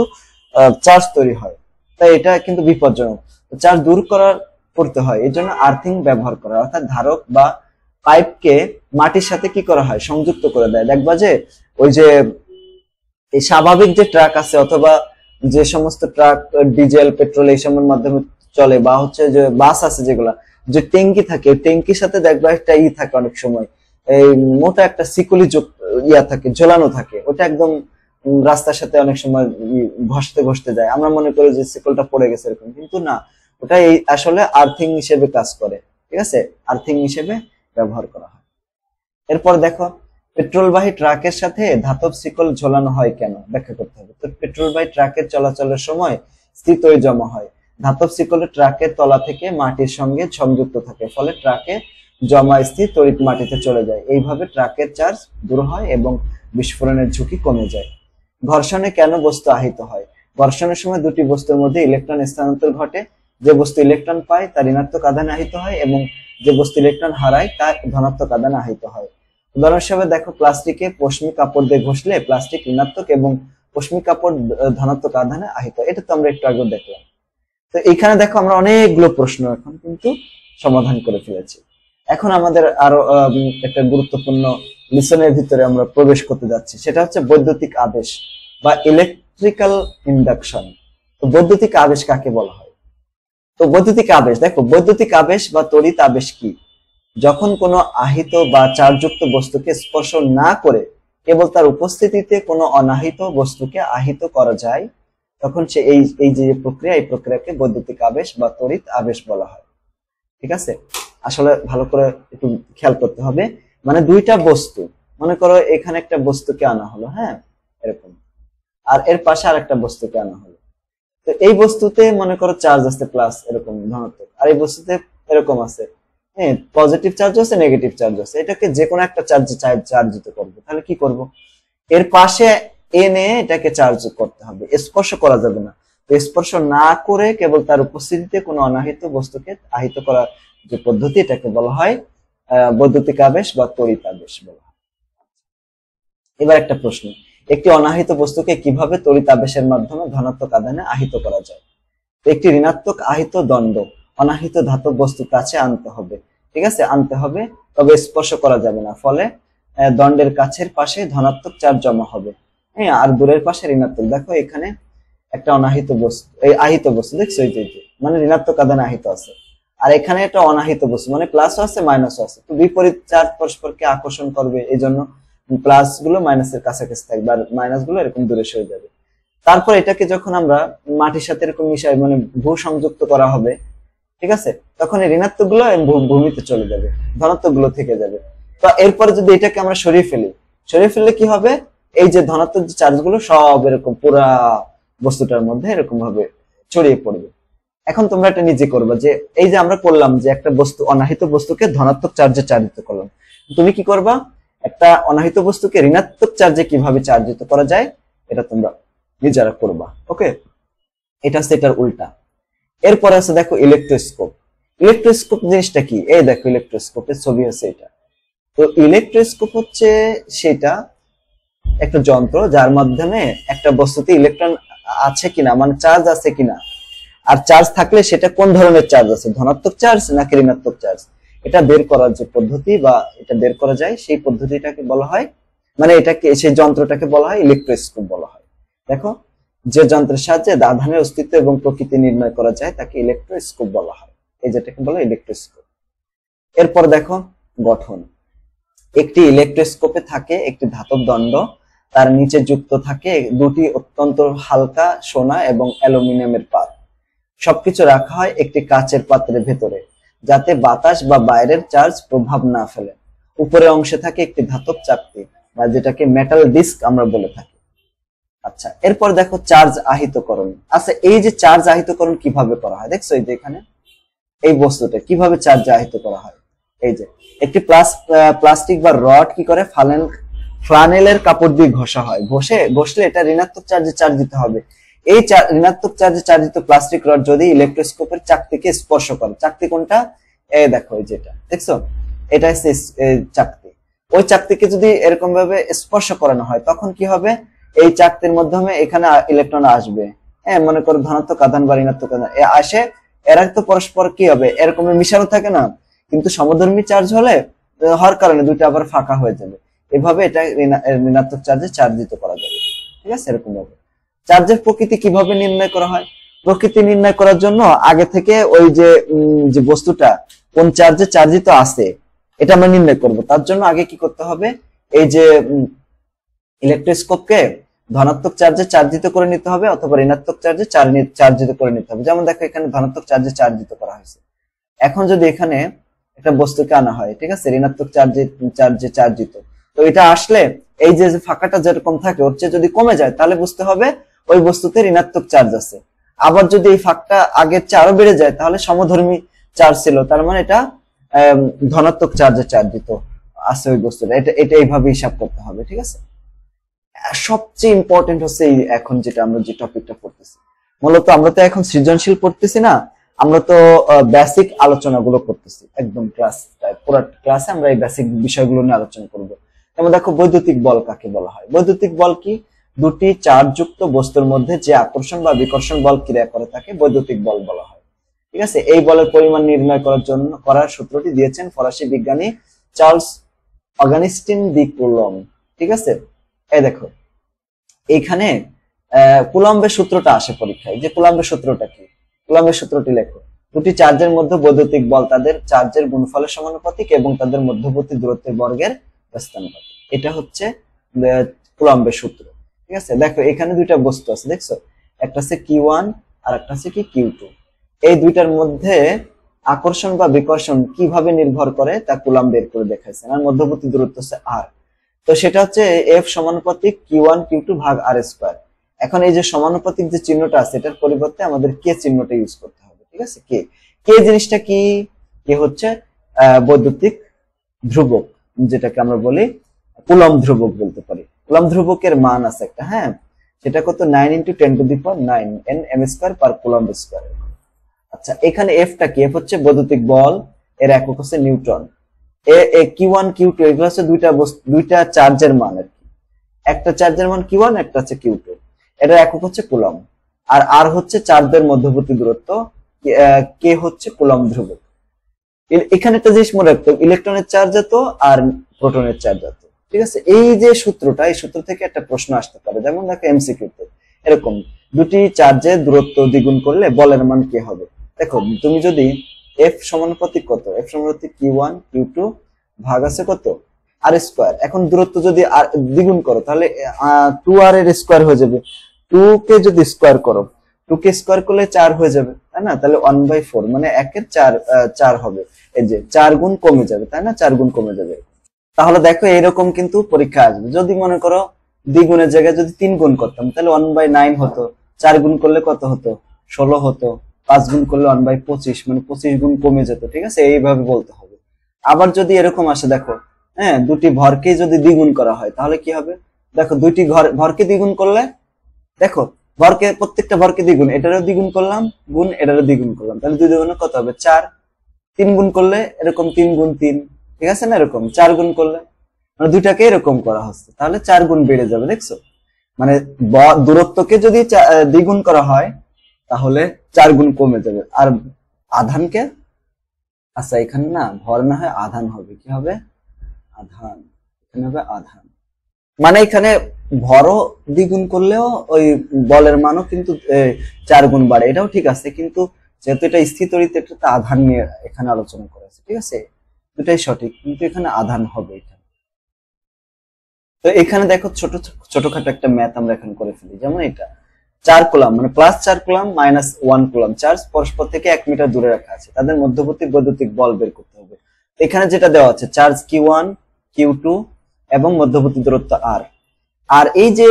চার্জ তৈরি হয়, তাই এটা কিন্তু বিপজ্জনক। চার্জ দূর করতে হয়, এই জন্য আর্থিং ব্যবহার করা, অর্থাৎ ধারক বা পাইপকে মাটির সাথে কি করা হয়, সংযুক্ত করে দেয়। দেখবা যে ওই যে এই স্বাভাবিক যে ট্রাক আছে অথবা যে সমস্ত ট্রাক ডিজেল পেট্রোল এইসবের মাধ্যমে চলে, বা হচ্ছে যে বাস আছে যেগুলা, যে ট্যাঙ্কি থাকে, ট্যাঙ্কির সাথে দেখবা একটা থাকে অনেক সময়, এই মোটা একটা শিকলি থাকে, ঝোলানো থাকে, ওটা একদম রাস্তার সাথে অনেক সময় ঘষতে যায়, আমরা মনে করি যে শিকলটা পড়ে গেছে এরকম, কিন্তু না, ওটা আসলে আর্থিং হিসেবে কাজ করে। ঠিক আছে? আর্থিং হিসেবে ব্যবহার করা হয়। এরপর দেখো, পেট্রোলবাহী ট্রাকের সাথে ধাতব শিকল ঝোলানো হয় কেন, ব্যাখ্যা করতে হবে। তো পেট্রোলবাহী ট্রাকের চলাচলের সময় স্থির তড়িৎ জমা হয়। ধাতব শিকলের ট্রাকের তলা থেকে মাটির সঙ্গে সংযুক্ত থাকে, ফলে ট্রাকে জমা স্থির তড়িৎ মাটিতে চলে যায়। এইভাবে ট্রাকের চার্জ দূর হয় এবং বিস্ফোরণের ঝুঁকি কমে যায়। ঘর্ষণে কেন বস্তু আহিত হয়? ঘর্ষণের সময় দুটি বস্তুর মধ্যে ইলেকট্রন স্থানান্তর ঘটে। যে বস্তু ইলেকট্রন পায় তা ঋণাত্মক আধানে আহিত হয় এবং যে বস্তু ইলেকট্রন হারায় তা ধনাত্মক আধানে আহিত হয়। উদাহরণ হিসেবে দেখো, প্লাস্টিকে পশমি কাপড় দিয়ে ঘষলে প্লাস্টিক ঋণাত্মক এবং পশমি কাপড় ধনাত্মক আধানে আহিত হয়। এটা তো আমরা একটু আগে দেখলাম। তো এইখানে দেখো আমরা অনেকগুলো প্রশ্ন এখন কিন্তু সমাধান করে ফেলেছি। এখন আমাদের আরো একটা গুরুত্বপূর্ণ লিসনের ভিতরে আমরা প্রবেশ করতে যাচ্ছি, সেটা হচ্ছে বৈদ্যুতিক আবেশ বা ইলেকট্রিক্যাল ইন্ডাকশন। তো বৈদ্যুতিক আবেশ কাকে বলা হয়? তো বৈদ্যুতিক আবেশ, দেখো বৈদ্যুতিক আবেশ বা তড়িৎ আবেশ কি? যখন কোনো আহিত বা চার্জযুক্ত বস্তুকে স্পর্শ না করে কেবল তার উপস্থিতিতে কোনো অনাহিত বস্তুকে আহিত করা যায়, তখন সে এই যে প্রক্রিয়া, এই প্রক্রিয়াকে বৈদ্যুতিক আবেশ বা তড়িৎ আবেশ বলা হয়। ঠিক আছে? আসলে ভালো করে একটু খেয়াল করতে হবে, মানে দুইটা বস্তু, মনে করো এখানে একটা বস্তুকে আনা হলো, হ্যাঁ এরকম, আর এর পাশে আর একটা বস্তুকে আনা হলো। তো এই বস্তুতে মনে করো চার্জ আছে প্লাস এরকম ধনাত্মক, আর এই বস্তুতে এরকম আছে, হ্যাঁ পজিটিভ চার্জ আছে নেগেটিভ চার্জ আছে। এটাকে যে কোনো একটা চার্জে চার্জিত করবো, তাহলে কি করব? এর পাশে এনে এটাকে চার্জ করতে হবে, স্পর্শ করা যাবে না। স্পর্শ না করে কেবল তার উপস্থিতিতে কোনো অনাহিত বস্তুকে আহিত করা যে পদ্ধতি, এটাকে বলা হয় বৈদ্যুতিক আবেশ বা তড়িৎ আবেশ বলা হয়। এবার একটা প্রশ্ন, একটি অনাহিত বস্তুকে কিভাবে তড়িৎ আবেশের মাধ্যমে ধনাত্মক আধানে আহিত করা যায়? একটি ঋণাত্মক আহিত দণ্ড অনাহিত ধাতব বস্তুর কাছে আনতে হবে, ঠিক আছে, আনতে হবে, তবে স্পর্শ করা যাবে না। ফলে দণ্ডের কাছের পাশে ধনাত্মক চার্জ জমা হবে, হ্যাঁ, আর দূরের পাশে ঋণাত্মক। দেখো এখানে একটা অনাহিত বস্তু, এই আহিত বস্তু দেখছো, এই যে মানে ঋণাত্মক আধানে আহিত আছে, আর এখানে একটা অনাহিত বস্তু মানে প্লাসও আছে মাইনাসও আছে। তো বিপরীত চার্জ পরস্পরকে আকর্ষণ করবে, এই জন্য প্লাস গুলো মাইনাসের কাছাকাছি থাকবে আর মাইনাস গুলো এরকম দূরে সরে যাবে। তারপর এটাকে যখন আমরা মাটির সাথে এরকম মিশাই, মানে ভূ সংযুক্ত করা হবে, ঠিক আছে, তখন এই ঋণাত্মক গুলো ভূমিতে চলে যাবে, ধনাত্মক গুলো থেকে যাবে। তো এরপরে যদি এটাকে আমরা সরিয়ে ফেললে কি হবে, এই যে ধনাত্মক যে চার্জ গুলো সব এরকম পুরা বস্তুটার মধ্যে এরকম ভাবে ছড়িয়ে পড়বে। এখন তোমরা এটা নিজে করবে, যে এই যে আমরা করলাম যে একটা বস্তু অনাহিত বস্তুকে ধনাত্মক চার্জে চার্জিত করলাম, তুমি কি করবা, একটা অনাহিত বস্তুকে ঋণাত্মক চার্জে কিভাবে চার্জিত করা যায় এটা তোমরা নিজেরা করবা। ওকে, এটা হচ্ছে এটার উল্টা। এরপরে আছে দেখো ইলেকট্রোস্কোপ। ইলেকট্রোস্কোপ জিনিসটা কি, এই দেখো ইলেকট্রোস্কোপের ছবি আছে এটা। তো ইলেকট্রোস্কোপ হচ্ছে সেটা একটা যন্ত্র যার মাধ্যমে একটা বস্তুতে ইলেকট্রন আছে কিনা, মানে চার্জ আছে কিনা, আর চার্জ থাকলে সেটা কোন ধরনের চার্জ আছে, ধনাত্মক চার্জ নাকি ঋণাত্মক চার্জ, এটা বের করার যে পদ্ধতি বা এটা বের করা যায় সেই পদ্ধতিটাকে বলা হয়, মানে এটাকে সেই যন্ত্রটাকে বলা হয় ইলেকট্রোস্কোপ বলা হয়। দেখো যে যন্ত্রের সাহায্যে আধানের অস্তিত্ব এবং প্রকৃতি নির্ণয় করা যায় তাকে ইলেকট্রোস্কোপ বলা হয়, এই যেটাকে বলা ইলেকট্রোস্কোপ। এরপর দেখো গঠন। একটি ইলেকট্রোস্কোপে থাকে একটি ধাতব দণ্ড, তার নিচে যুক্ত থাকে দুটি অত্যন্ত হালকা সোনা এবং অ্যালুমিনিয়ামের পাত। সবকিছু রাখা হয় একটি কাচের পাত্রের ভেতরে, যাতে বাতাস বা বাইরের চার্জ প্রভাব না ফেলে। উপরের অংশে থাকে একটি ধাতব চাকতি বা যেটাকে মেটাল ডিস্ক আমরা বলে থাকি। আচ্ছা, এরপর দেখো চার্জ আহিতকরণ। আচ্ছা, এই যে চার্জ আহিতকরণ কিভাবে করা হয় দেখছো, এই যে এখানে এই বস্তুটা কিভাবে চার্জ আহিত করা হয়, এই যে একটি প্লাস্টিক বা রড কি করে ফ্লানেলের কাপড় দিয়ে ঘষা হয়, ঘষলে এটা ঋণাত্মক চার্জে চার্জিত হবে। এই ঋণাত্মক চার্জে চার্জিত প্লাস্টিক রড যদি ইলেকট্রোস্কোপের চাকতিকে স্পর্শ করে, চাকতি কোনটা, এই দেখো এই যেটা দেখছো, এটা হচ্ছে চাকতি। ওই চাকতিকে যদি এরকম ভাবে স্পর্শ করানো হয় তখন কি হবে, এই চাকতির মাধ্যমে এখানে ইলেকট্রন আসবে, হ্যাঁ, মনে করো ধনাত্মক আধান বা ঋণাত্মক আধান আসে, এরা তো পরস্পর কি হবে এরকম মিশানো থাকে না, কিন্তু সমধর্মী চার্জ হওয়ার কারণে দুইটা আবার ফাঁকা হয়ে যাবে। এভাবে এটা ঋণাত্মক চার্জে চার্জিত করা যাবে, ঠিক আছে। এরকম ভাবে চার্জের প্রকৃতি কিভাবে নির্ণয় করা হয়, প্রকৃতি নির্ণয় করার জন্য আগে থেকে ওই যে বস্তুটা কোন চার্জে চার্জিত আছে এটা আমরা নির্ণয় করব। তার জন্য আগে কি করতে হবে, এই যে ইলেকট্রোস্কোপকে ধনাত্মক চার্জে চার্জিত করে নিতে হবে অথবা ঋণাত্মক চার্জে চার্জিত করে নিতে হবে। যেমন দেখো এখানে ধনাত্মক চার্জে চার্জিত করা হয়েছে। এখন যদি এখানে একটা বস্তুকে আনা হয়, ঠিক আছে, ঋণাত্মক চার্জে চার্জিত, তো এটা আসলে এই যে ফাঁকাটা যেরকম থাকে ওর চেয়ে যদি কমে যায় তাহলে বুঝতে হবে ওই বস্তুতে ঋণাত্মক চার্জ আছে। আবার যদি এই ফাঁকটা আগের চেয়ে আরো বেড়ে যায় তাহলে সমধর্মী চার্জ ছিল, তার মানে এটা ধনাত্মক চার্জে চার্জিত আছে ওই বস্তুটা। এটা এইভাবে হিসাব করতে হবে, ঠিক আছে। সবচেয়ে ইম্পর্টেন্ট হচ্ছে এই এখন যেটা আমরা যে টপিকটা পড়তেছি, মূলত আমরা তো এখন সৃজনশীল পড়তেছি না, আমরা তো বেসিক আলোচনাগুলো করতেছি, একদম পুরো ক্লাসে আমরা এই বেসিক বিষয়গুলো নিয়ে আলোচনা করব। যেমন দেখো বৈদ্যুতিক বল কাকে বলা হয়। বৈদ্যুতিক বল কি, দুটি চার্জযুক্ত বস্তুর মধ্যে যে আকর্ষণ বা বিকর্ষণ বল ক্রিয়া করে তাকে বৈদ্যুতিক বল বলা হয়, ঠিক আছে। এই বলের পরিমাণ নির্ণয় করার সূত্রটি দিয়েছেন ফরাসি বিজ্ঞানী চার্লস অগাস্টিন দি কুলম্ব, ঠিক আছে। এই দেখো এইখানে কুলম্বের সূত্রটা আসে পরীক্ষায়, যে কুলম্বের সূত্রটা কি, কুলম্বের সূত্রটি লেখো। দুটি চার্জের মধ্যে বৈদ্যুতিক বল তাদের চার্জের গুণফলের সমানুপাতিক এবং তাদের মধ্যবর্তী দূরত্বের বর্গের ব্যস্তানুপাতিক। এটা হচ্ছে কুলম্বের সূত্র, ঠিক আছে। দেখো এখানে দুইটা বস্তু আছে দেখছো, একটা হচ্ছে Q1 আর একটা হচ্ছে কি Q2। এই দুইটার মধ্যে আকর্ষণ বা বিকর্ষণ কিভাবে নির্ভর করে তা কুলম্ব বের করে দেখাইছে, আর মধ্যবর্তী দূরত্ব হচ্ছে R। তো সেটা হচ্ছে F সমানুপাতিক Q1 Q2 ভাগ R স্কয়ার। এখন এই যে সমানুপাতিক যে চিহ্নটা আছে এটার পরিবর্তে আমাদের কে চিহ্নটা ইউজ করতে হবে, ঠিক আছে। কে জিনিসটা কি, কে হচ্ছে বৈদ্যুতিক ধ্রুবক, যেটাকে আমরা বলি কুলম্ব ধ্রুবক বলতে পারি। কুলম্ব ধ্রুবকের মান আছে একটা, হ্যাঁ, সেটা কত 9 × 10⁹ N m স্কয়ার পার কুলম্ব স্কয়ার। আচ্ছা এখানে F টা কি? F হচ্ছে বৈদ্যুতিক বল, এর একক হচ্ছে নিউটন। Q1 Q2 এগুলো হচ্ছে দুইটা চার্জের মান আর কি। একটা চার্জের মান Q1, একটা হচ্ছে Q2, এটা একক হচ্ছে কুলম্ব। আর R হচ্ছে চার্জের মধ্যবর্তী দূরত্ব, K হচ্ছে কুলম্ব ধ্রুবক। এখানে একটা জিনিস মনে রাখতে হবে, ইলেকট্রনের চার্জ এত আর প্রোটনের চার্জ এত, ঠিক আছে? এই যে সূত্রটা, এই সূত্র থেকে একটা প্রশ্ন আসতে পারে, যেমন দেখো MCQ তে এরকম দুটি চার্জের দূরত্ব দ্বিগুণ করলে বলের মান কি হবে। দেখো তুমি যদি F সমানুপাতিক কত, F সমানুপাতিক Q1 Q2 ভাগ আছে কত R স্কয়ার। এখন দূরত্ব যদি দ্বিগুণ করো তাহলে 2R এর স্কয়ার হয়ে যাবে। 2 কে যদি স্কয়ার করো, 2 কে স্কয়ার করলে 4 হয়ে যাবে, তাই না? তাহলে 1/4 মানে 1 এর 4 হবে। এই যে 4 গুণ কমে যাবে, তাই না? 4 গুণ কমে যাবে। তাহলে দেখো এরকম কিন্তু পরীক্ষা আসবে। যদি মনে করো দ্বিগুণের জায়গায় যদি 3 গুণ করতাম তাহলে 1/9 হতো, 4 গুণ করলে কত হতো 16 হতো, 5 গুণ করলে 1/25 মানে 25 গুণ কমে যেত, ঠিক আছে? এইভাবে বলতে হবে। আবার যদি এরকম আসে দেখো, হ্যাঁ দুটি ভরকে যদি দ্বিগুণ করা হয় তাহলে কি হবে? দেখো দুইটি ভরকে দ্বিগুণ করলে, দেখো ভরকে প্রত্যেকটা ভরকে দ্বিগুণ, এটারও দ্বিগুণ করলাম গুণ এটারও দ্বিগুণ করলাম, তাহলে 2 দ্বিগুণে কত হবে 4। 3 গুণ করলে এরকম 3 গুণ 3, ঠিক আছে না? এরকম 4 গুণ করলে মানে দুইটাকে এরকম করা হচ্ছে, তাহলে 4 গুণ বেড়ে যাবে। দেখছো মানে দূরত্বকে যদি দ্বিগুণ করা হয় তাহলে 4 গুণ কমে যাবে। আর আধানকে, আচ্ছা এখানে না ভর না হয় আধান হবে, কি হবে? আধান, এখানে হবে আধান। মানে এখানে ভরও দ্বিগুণ করলেও ওই বলের মানও কিন্তু 4 গুণ বাড়ে, এটাও ঠিক আছে। কিন্তু যেহেতু এটা স্থিতরিত, এটা তো আধান নিয়ে এখানে আলোচনা করা আছে, ঠিক আছে? দুটাই সঠিক, কিন্তু এখানে আধান হবে এখানে। তো এখানে দেখো ছোটখাটো একটা ম্যাথ আমরা এখন করে ফেলি, যেমন এটা 4 কুলম্ব মানে +4 কুলম্ব -1 কুলম্ব চার্জ পরস্পর থেকে 1 মিটার দূরে রাখা আছে, তাদের মধ্যবর্তী বৈদ্যুতিক বল বের করতে হবে। এখানে যেটা দেওয়া আছে চার্জ Q1 Q2 এবং মধ্যবর্তী দূরত্ব R। আর এই যে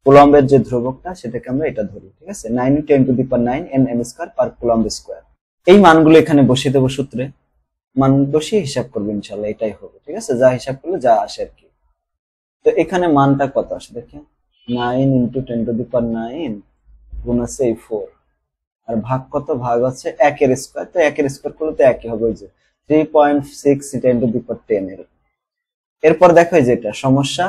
কুলম্বের যে ধ্রুবকটা সেটাকে আমরা এটা ধরি, ঠিক আছে? 9 × 10⁹ N m স্কয়ার পার কুলম্ব স্কয়ার। এই মানগুলো এখানে বসিয়ে দেবো সূত্রে, মান বসিয়ে হিসাব করবো, ইনশাআল্লাহ এটাই হবে, ঠিক আছে? যা হিসাব করলে যা আসে আর কি। তো এখানে মানটা কত আসে দেখেন, 9 × 10⁹ গুণ আছে 4, আর ভাগ কত? ভাগ হচ্ছে 1 এর স্কয়ার, তো 1 এর স্কয়ার করলে তো একই হবে, ওই যে 3.6 × 10⁻10 এর। এরপর দেখো এই যে এটা সমস্যা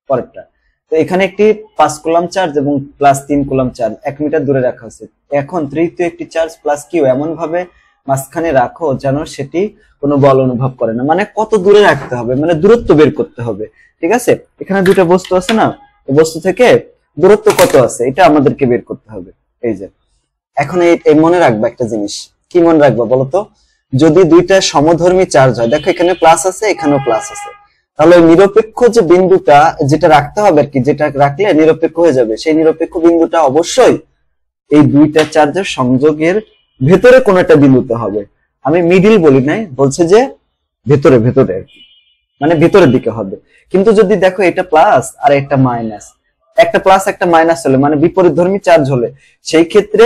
পরেরটা। তো এখানে একটি 5 কুলম্ব চার্জ এবং +3 কুলম্ব চার্জ 1 মিটার দূরে রাখা হয়েছে। এখন তৃতীয় একটি চার্জ +Q এমন ভাবে মাঝখানে রাখো যেন সেটি কোনো বল অনুভব করে না। মানে কত দূরে রাখতে হবে, মানে দূরত্ব বের করতে হবে, ঠিক আছে? এখানে দুটো বস্তু আছে না, এই বস্তু থেকে দূরত্ব কত আছে এটা আমাদেরকে বের করতে হবে। এই যে এখন এই মনে রাখবা একটা জিনিস, কি মনে রাখবা বলতো? যদি দুইটা সমধর্মী চার্জ হয়, দেখো এখানে প্লাস আছে এখানেও প্লাস আছে, তাহলে নিরপেক্ষ যে বিন্দুটা যেটা রাখতে হবে আর কি, যেটা রাখলে নিরপেক্ষ হয়ে যাবে, সেই নিরপেক্ষ বিন্দুটা অবশ্যই এই দুইটা চার্জের সংযোগের ভেতরে কোন একটা বিন্দুতে হবে। আমি মিডিল বলি নাই, বলছে যে ভেতরে ভেতরে আর কি, মানে ভেতরের দিকে হবে। কিন্তু যদি দেখো এটা প্লাস আর একটা মাইনাস, একটা প্লাস একটা মাইনাস হলে মানে বিপরীতধর্মী চার্জ হলে, সেই ক্ষেত্রে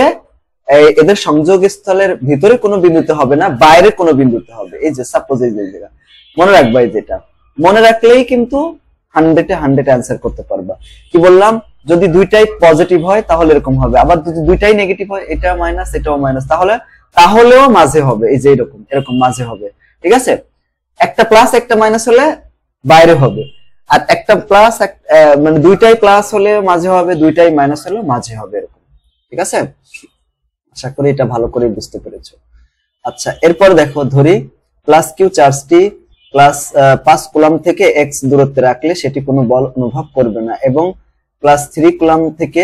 এদের সংযোগ স্থলের ভিতরে কোনো বিন্দুতে হবে না, বাইরে কোনো বিন্দুতে হবে। এই যে সাপোজ এই জায়গা মনে রাখবা, এই যেটা মনে রাখলেই কিন্তু 100 এ 100 অ্যান্সার করতে পারবা। কি বললাম? যদি দুইটাই পজিটিভ হয় তাহলে এরকম হবে, আবার যদি দুইটাই নেগেটিভ হয়, এটা মাইনাস এটাও মাইনাস, তাহলেও মাঝে হবে, এই যে এরকম এরকম মাঝে হবে, ঠিক আছে? একটা প্লাস একটা মাইনাস হলে বাইরে হবে, আর একটা প্লাস মানে দুইটাই প্লাস হলে মাঝে হবে, দুইটাই মাইনাস হলে মাঝে হবে, এরকম, ঠিক আছে? আশা করি এটা ভালো করে বুঝতে পেরেছো। আচ্ছা এরপর দেখো ধরি +Q চার্জটি +5 কুলম্ব থেকে x দূরত্বে রাখলে সেটি কোনো বল অনুভব করবে না, এবং +3 কুলম্ব থেকে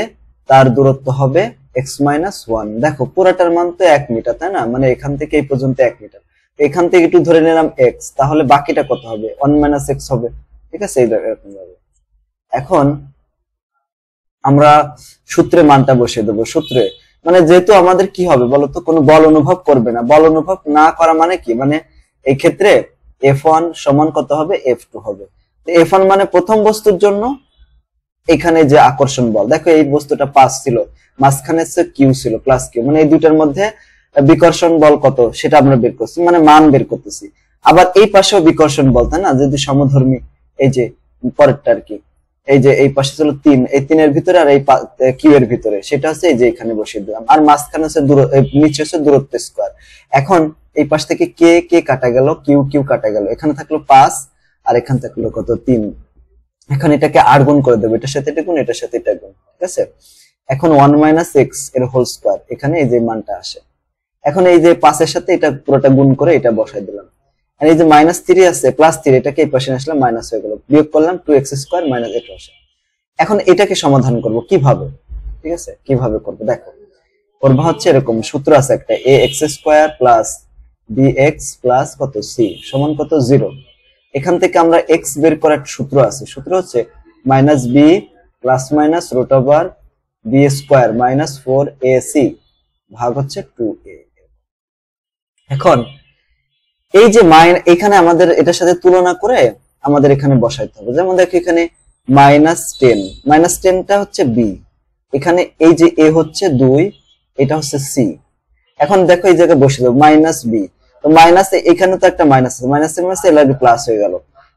তার দূরত্ব হবে x-1। দেখো পুরাটার মান তো 1 মিটার, তাই না? মানে এখান থেকে এই পর্যন্ত 1 মিটার, এখান থেকে একটু ধরে নিলাম x, তাহলে বাকিটা কত হবে? 1 - x হবে, ঠিক আছে? এইরকম ভাবে এখন আমরা সূত্রে মানটা বসিয়ে দেবো। সূত্রে মানে যেহেতু আমাদের কি হবে বলতো, কোনো বল অনুভব করবে না, বল অনুভব না করা মানে কি, মানে এই ক্ষেত্রে F1 সমান কত হবে? F2 হবে। F1 মানে প্রথম বস্তুর জন্য এখানে যে আকর্ষণ বল, দেখো এই বস্তুটা পাস ছিল, মাঝখানে Q ছিল +Q, মানে এই দুইটার মধ্যে বিকর্ষণ বল কত সেটা আমরা বের করছি, মানে মান বের করতেছি। আবার এই পাশেও বিকর্ষণ বল, তাই না? যদি সমধর্মী, এই যে পরেরটা আর কি, এই যে এই পাশে ছিল 3, এই 3 এর ভিতরে আর এই কিউ এর ভিতরে, সেটা হচ্ছে এই যে এখানে বসিয়ে দিলাম। আর মাঝখানে হচ্ছে নিচে হচ্ছে দূরত্ব স্কয়ার। এখন এই পাশ থেকে কে কে কাটা গেল, কিউ কিউ কাটা গেল, এখানে থাকলো 5 আর এখানে থাকলো কত 3। এখন এটাকে আর গুণ করে দেবো, এটার সাথে এটা গুণ, এটার সাথে এটা গুণ, ঠিক আছে। এখন 1 - x এর হোল স্কয়ার, এখানে এই যে মানটা আসে। এখন এই যে 5 এর সাথে এটা পুরোটা গুণ করে এটা বসাই দিলাম। আর এই যে -3 আছে +3, এটাকে এই পাশে আসলে মাইনাস হয়ে গেল, বিয়োগ করলাম 2x² - 8 আসে। এখন এটাকে সমাধান করব কিভাবে, ঠিক আছে, কিভাবে করব দেখো। করব হচ্ছে এরকম, সূত্র আছে একটা, ax² + bx + কত c সমান কত 0। এখান থেকে আমরা x বের করার সূত্র আছে, সূত্র হচ্ছে -b ± √b² - 4ac ভাগ হচ্ছে 2a। এখন এই যে এখানে আমাদের এটার সাথে তুলনা করে আমাদের এখানে বসাইতে হবে। যেমন দেখো এখানে -10 টা হচ্ছে b, এখানে এই যে a হচ্ছে 2, এটা হচ্ছে c। এখন দেখো এই জায়গায় বসে দেবো -b, তো মাইনাস, এখানে তো একটা মাইনাস আছে, মাইনাস মাইনাস এর আগে প্লাস হয়ে গেল,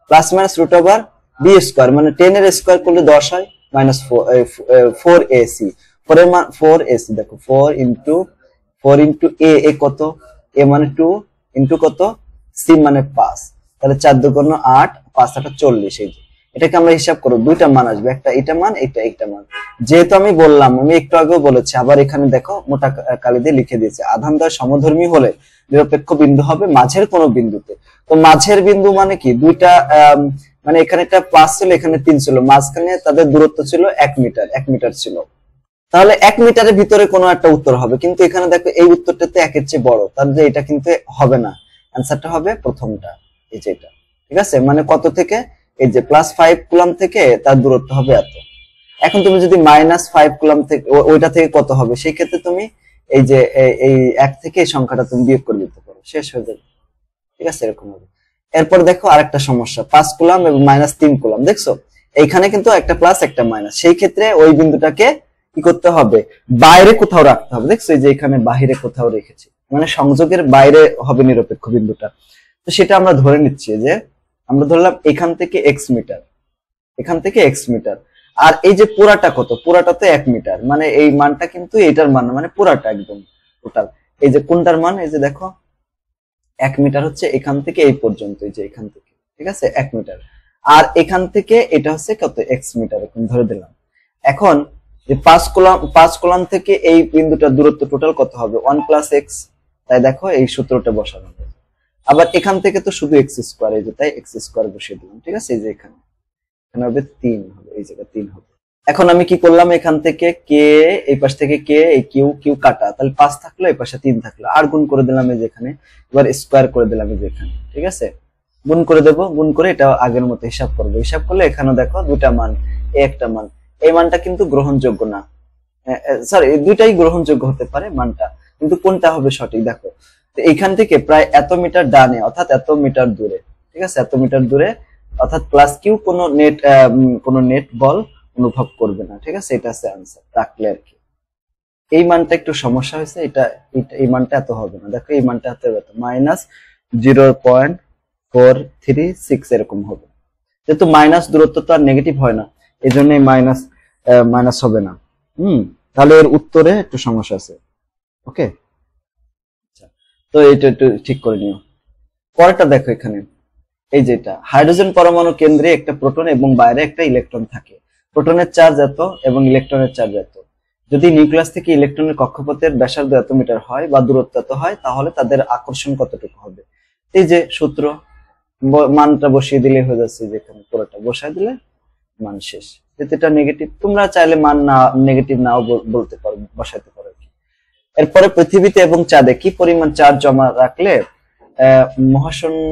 প্লাস মাইনাস √b² মানে 10 এর স্কয়ার করলে 10 হয়, -4ac, 4 এর মান 4ac, দেখো 4 * a কত, a মানে 2 ইনটু কত, c মানে 5, তাহলে 4 × 2 = 8, 5 × 8 = 40। এই যে এটাকে আমরা হিসাব করব, দুইটা মান আসবে, একটা এটা মান, এটা মান। যেহেতু আমি বললাম, আমি একটু আগেও বলেছি, আবার এখানে দেখো মোটা কালি দিয়ে লিখে দিয়েছে, আধানদ্বয় সমধর্মী হলে নিরপেক্ষ বিন্দু হবে মাঝের কোন বিন্দুতে। তো মাঝের বিন্দু মানে কি, দুইটা মানে এখানে একটা 5 ছিল, এখানে 3 ছিল, মাঝখানে তাদের দূরত্ব ছিল 1 মিটার ছিল। তাহলে 1 মিটারের ভিতরে কোনো একটা উত্তর হবে, কিন্তু এখানে দেখো এই উত্তরটাতে 1 এর চেয়ে বড়, তাহলে এটা কিন্তু হবে না, অ্যানসারটা হবে প্রথমটা, এই যে এটা, ঠিক আছে। মানে কত থেকে, এই যে +5 কুলম্ব থেকে তার দূরত্ব হবে এত। এখন তুমি যদি -5 কুলম্ব থেকে ওইটা থেকে কত হবে, সেই ক্ষেত্রে তুমি এই যে এই 1 থেকে এই সংখ্যাটা তুমি বিয়োগ করে দিতে পারো, শেষ হয়ে যাবে, ঠিক আছে, এরকম হবে। এরপর দেখো আরেকটা সমস্যা, 5 কুলম্ব এবং -3 কুলম্ব, দেখছো এইখানে কিন্তু একটা প্লাস একটা মাইনাস, সেই ক্ষেত্রে ওই বিন্দুটাকে কি করতে হবে, বাইরে কোথাও রাখতে হবে। দেখছো এই যে এখানে বাইরে কোথাও রেখেছি, মানে সংযোগের বাইরে হবে নিরপেক্ষ বিন্দুটা। তো সেটা আমরা ধরে নিচ্ছি যে আমরা ধরলাম এখান থেকে x মিটার, এখান থেকে x মিটার, আর এই যে পুরাটা কত, পুরাটা তো 1 মিটার, মানে এই মানটা কিন্তু এটার মান, মানে পুরাটা একদম টোটাল। এই যে কোনটার মান, এই যে দেখো 1 মিটার হচ্ছে এখান থেকে এই পর্যন্ত, এই যে এখান থেকে, ঠিক আছে 1 মিটার, আর এখান থেকে এটা হচ্ছে কত x মিটার, এরকম ধরে দিলাম। এখন যে 5 কুলম্ব থেকে এই বিন্দুটার দূরত্ব টোটাল কত হবে, 1 + x, তাই দেখো এই সূত্রটা বসানো হবে। আবার এখান থেকে তো শুধু x², এই যে তাই x² বসিয়ে দিলাম, ঠিক আছে। এই যে এখানে হবে 3 হবে, এই জায়গা 3 হবে। এখন আমি কি করলাম, এখান থেকে কে, এই পাশ থেকে কে, এই কিউ কাটা, তাহলে 5 থাকলো, এই পাশে 3 থাকলো, আর গুণ করে দিলাম এই যে এখানে, এবার স্কয়ার করে দিলাম এই যে এখানে, ঠিক আছে। গুণ করে দেব, গুণ করে এটা আগের মতো হিসাব করব, হিসাব করলে এখানে দেখো দুটা মান, এই একটা মান, এই মানটা কিন্তু গ্রহণযোগ্য না, সরি দুইটাই গ্রহণযোগ্য হতে পারে মানটা, কিন্তু কোনটা হবে সঠিক দেখো। তো এইখান থেকে প্রায় এত মিটার ডানে, অর্থাৎ এত মিটার দূরে, ঠিক আছে, এত মিটার দূরে, অর্থাৎ প্লাস কিউ কোনো নেট বল অনুভব করবে না, ঠিক আছে। এটা আছে आंसर রাখলে আর কি। এই মানটা একটু সমস্যা হয়েছে, এটা এই মানটা এত হবে না, দেখো এই মানটা এত হবে, -0.436 এরকম হবে। যেহেতু মাইনাস দূরত্ব তো আর নেগেটিভ হয় না, এজন্য মাইনাস হবে না। তাহলে এর উত্তরে একটু সমস্যা আছে, ওকে। আচ্ছা, তো এটা একটু ঠিক করে নিও। পরেরটা দেখো এখানে, এই যেটা হাইড্রোজেন পরমাণু কেন্দ্রে একটা প্রোটন এবং বাইরে একটা ইলেকট্রন থাকে, প্রোটনের চার্জ এত এবং ইলেকট্রনের চার্জ এত। যদি নিউক্লিয়াস থেকে ইলেকট্রনের কক্ষপথের ব্যাসার্ধ এত মিটার হয় বা দূরত্ব এত হয়, তাহলে তাদের আকর্ষণ কতটুকু হবে। এই যে সূত্র, মানটা বসিয়ে দিলে হয়ে যাচ্ছে, যেখানে পুরোটা বসায় দিলে মান শেষ। যেহেতু এটা নেগেটিভ, তোমরা চাইলে মান না নেগেটিভ নাও বলতে পারো, বসাইতে পারো। এরপরে পৃথিবীতে এবং চাঁদে কি পরিমাণ চার্জ জমা রাখলে মহাশূন্য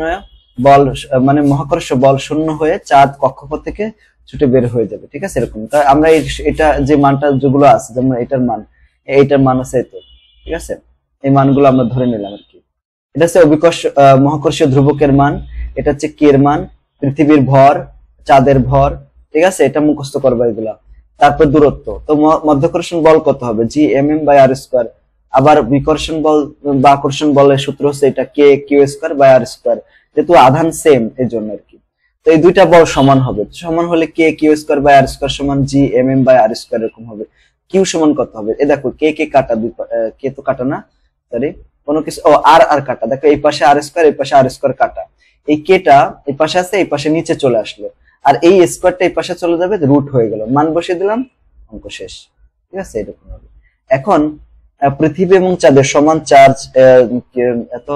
বল, মানে মহাকর্ষ বল শূন্য হয়ে চাঁদ কক্ষপথ থেকে ছুটে বের হয়ে যাবে, ঠিক আছে, এরকম। তাই আমরা এটা যে মানটা যেগুলো আছে, যেমন এইটার মান আছে তো, ঠিক আছে, এই মানগুলো আমরা ধরে নিলাম আর কি। এটা হচ্ছে মহাকর্ষীয় ধ্রুবকের মান, এটা হচ্ছে কে এর মান, পৃথিবীর ভর, চাঁদের ভর, ঠিক আছে, এটা মুখস্থ করবা এগুলা। তারপর দূরত্ব, তো মাধ্যাকর্ষণ বল কত হবে, G/m/r²। আবার বিকর্ষণ বল বা আকর্ষণ বলের সূত্র হচ্ছে এটা K/q²/r², যেহেতু আধান সেম এর জন্য আর কি। তো এই দুইটা বল সমান হবে, সমান হলে K Q square by R square সমান G M M by R square এরকম হবে। কিউ সমান কত হবে, এই দেখো কে কে কাটা, কে তো কাটা না, সরি কোনো কিছু, ও আর আর কাটা, দেখো এই পাশে আর স্কয়ার এই পাশে আর স্কয়ার কাটা, এই কেটা এই পাশে আছে এই পাশে নিচে চলে আসলো, আর এই স্কয়ারটা এই পাশে চলে যাবে, রুট হয়ে গেল, মান বসিয়ে দিলাম, অঙ্ক শেষ। ঠিক আছে, এরকম হবে। এখন পৃথিবী এবং চাঁদের সমান চার্জ এত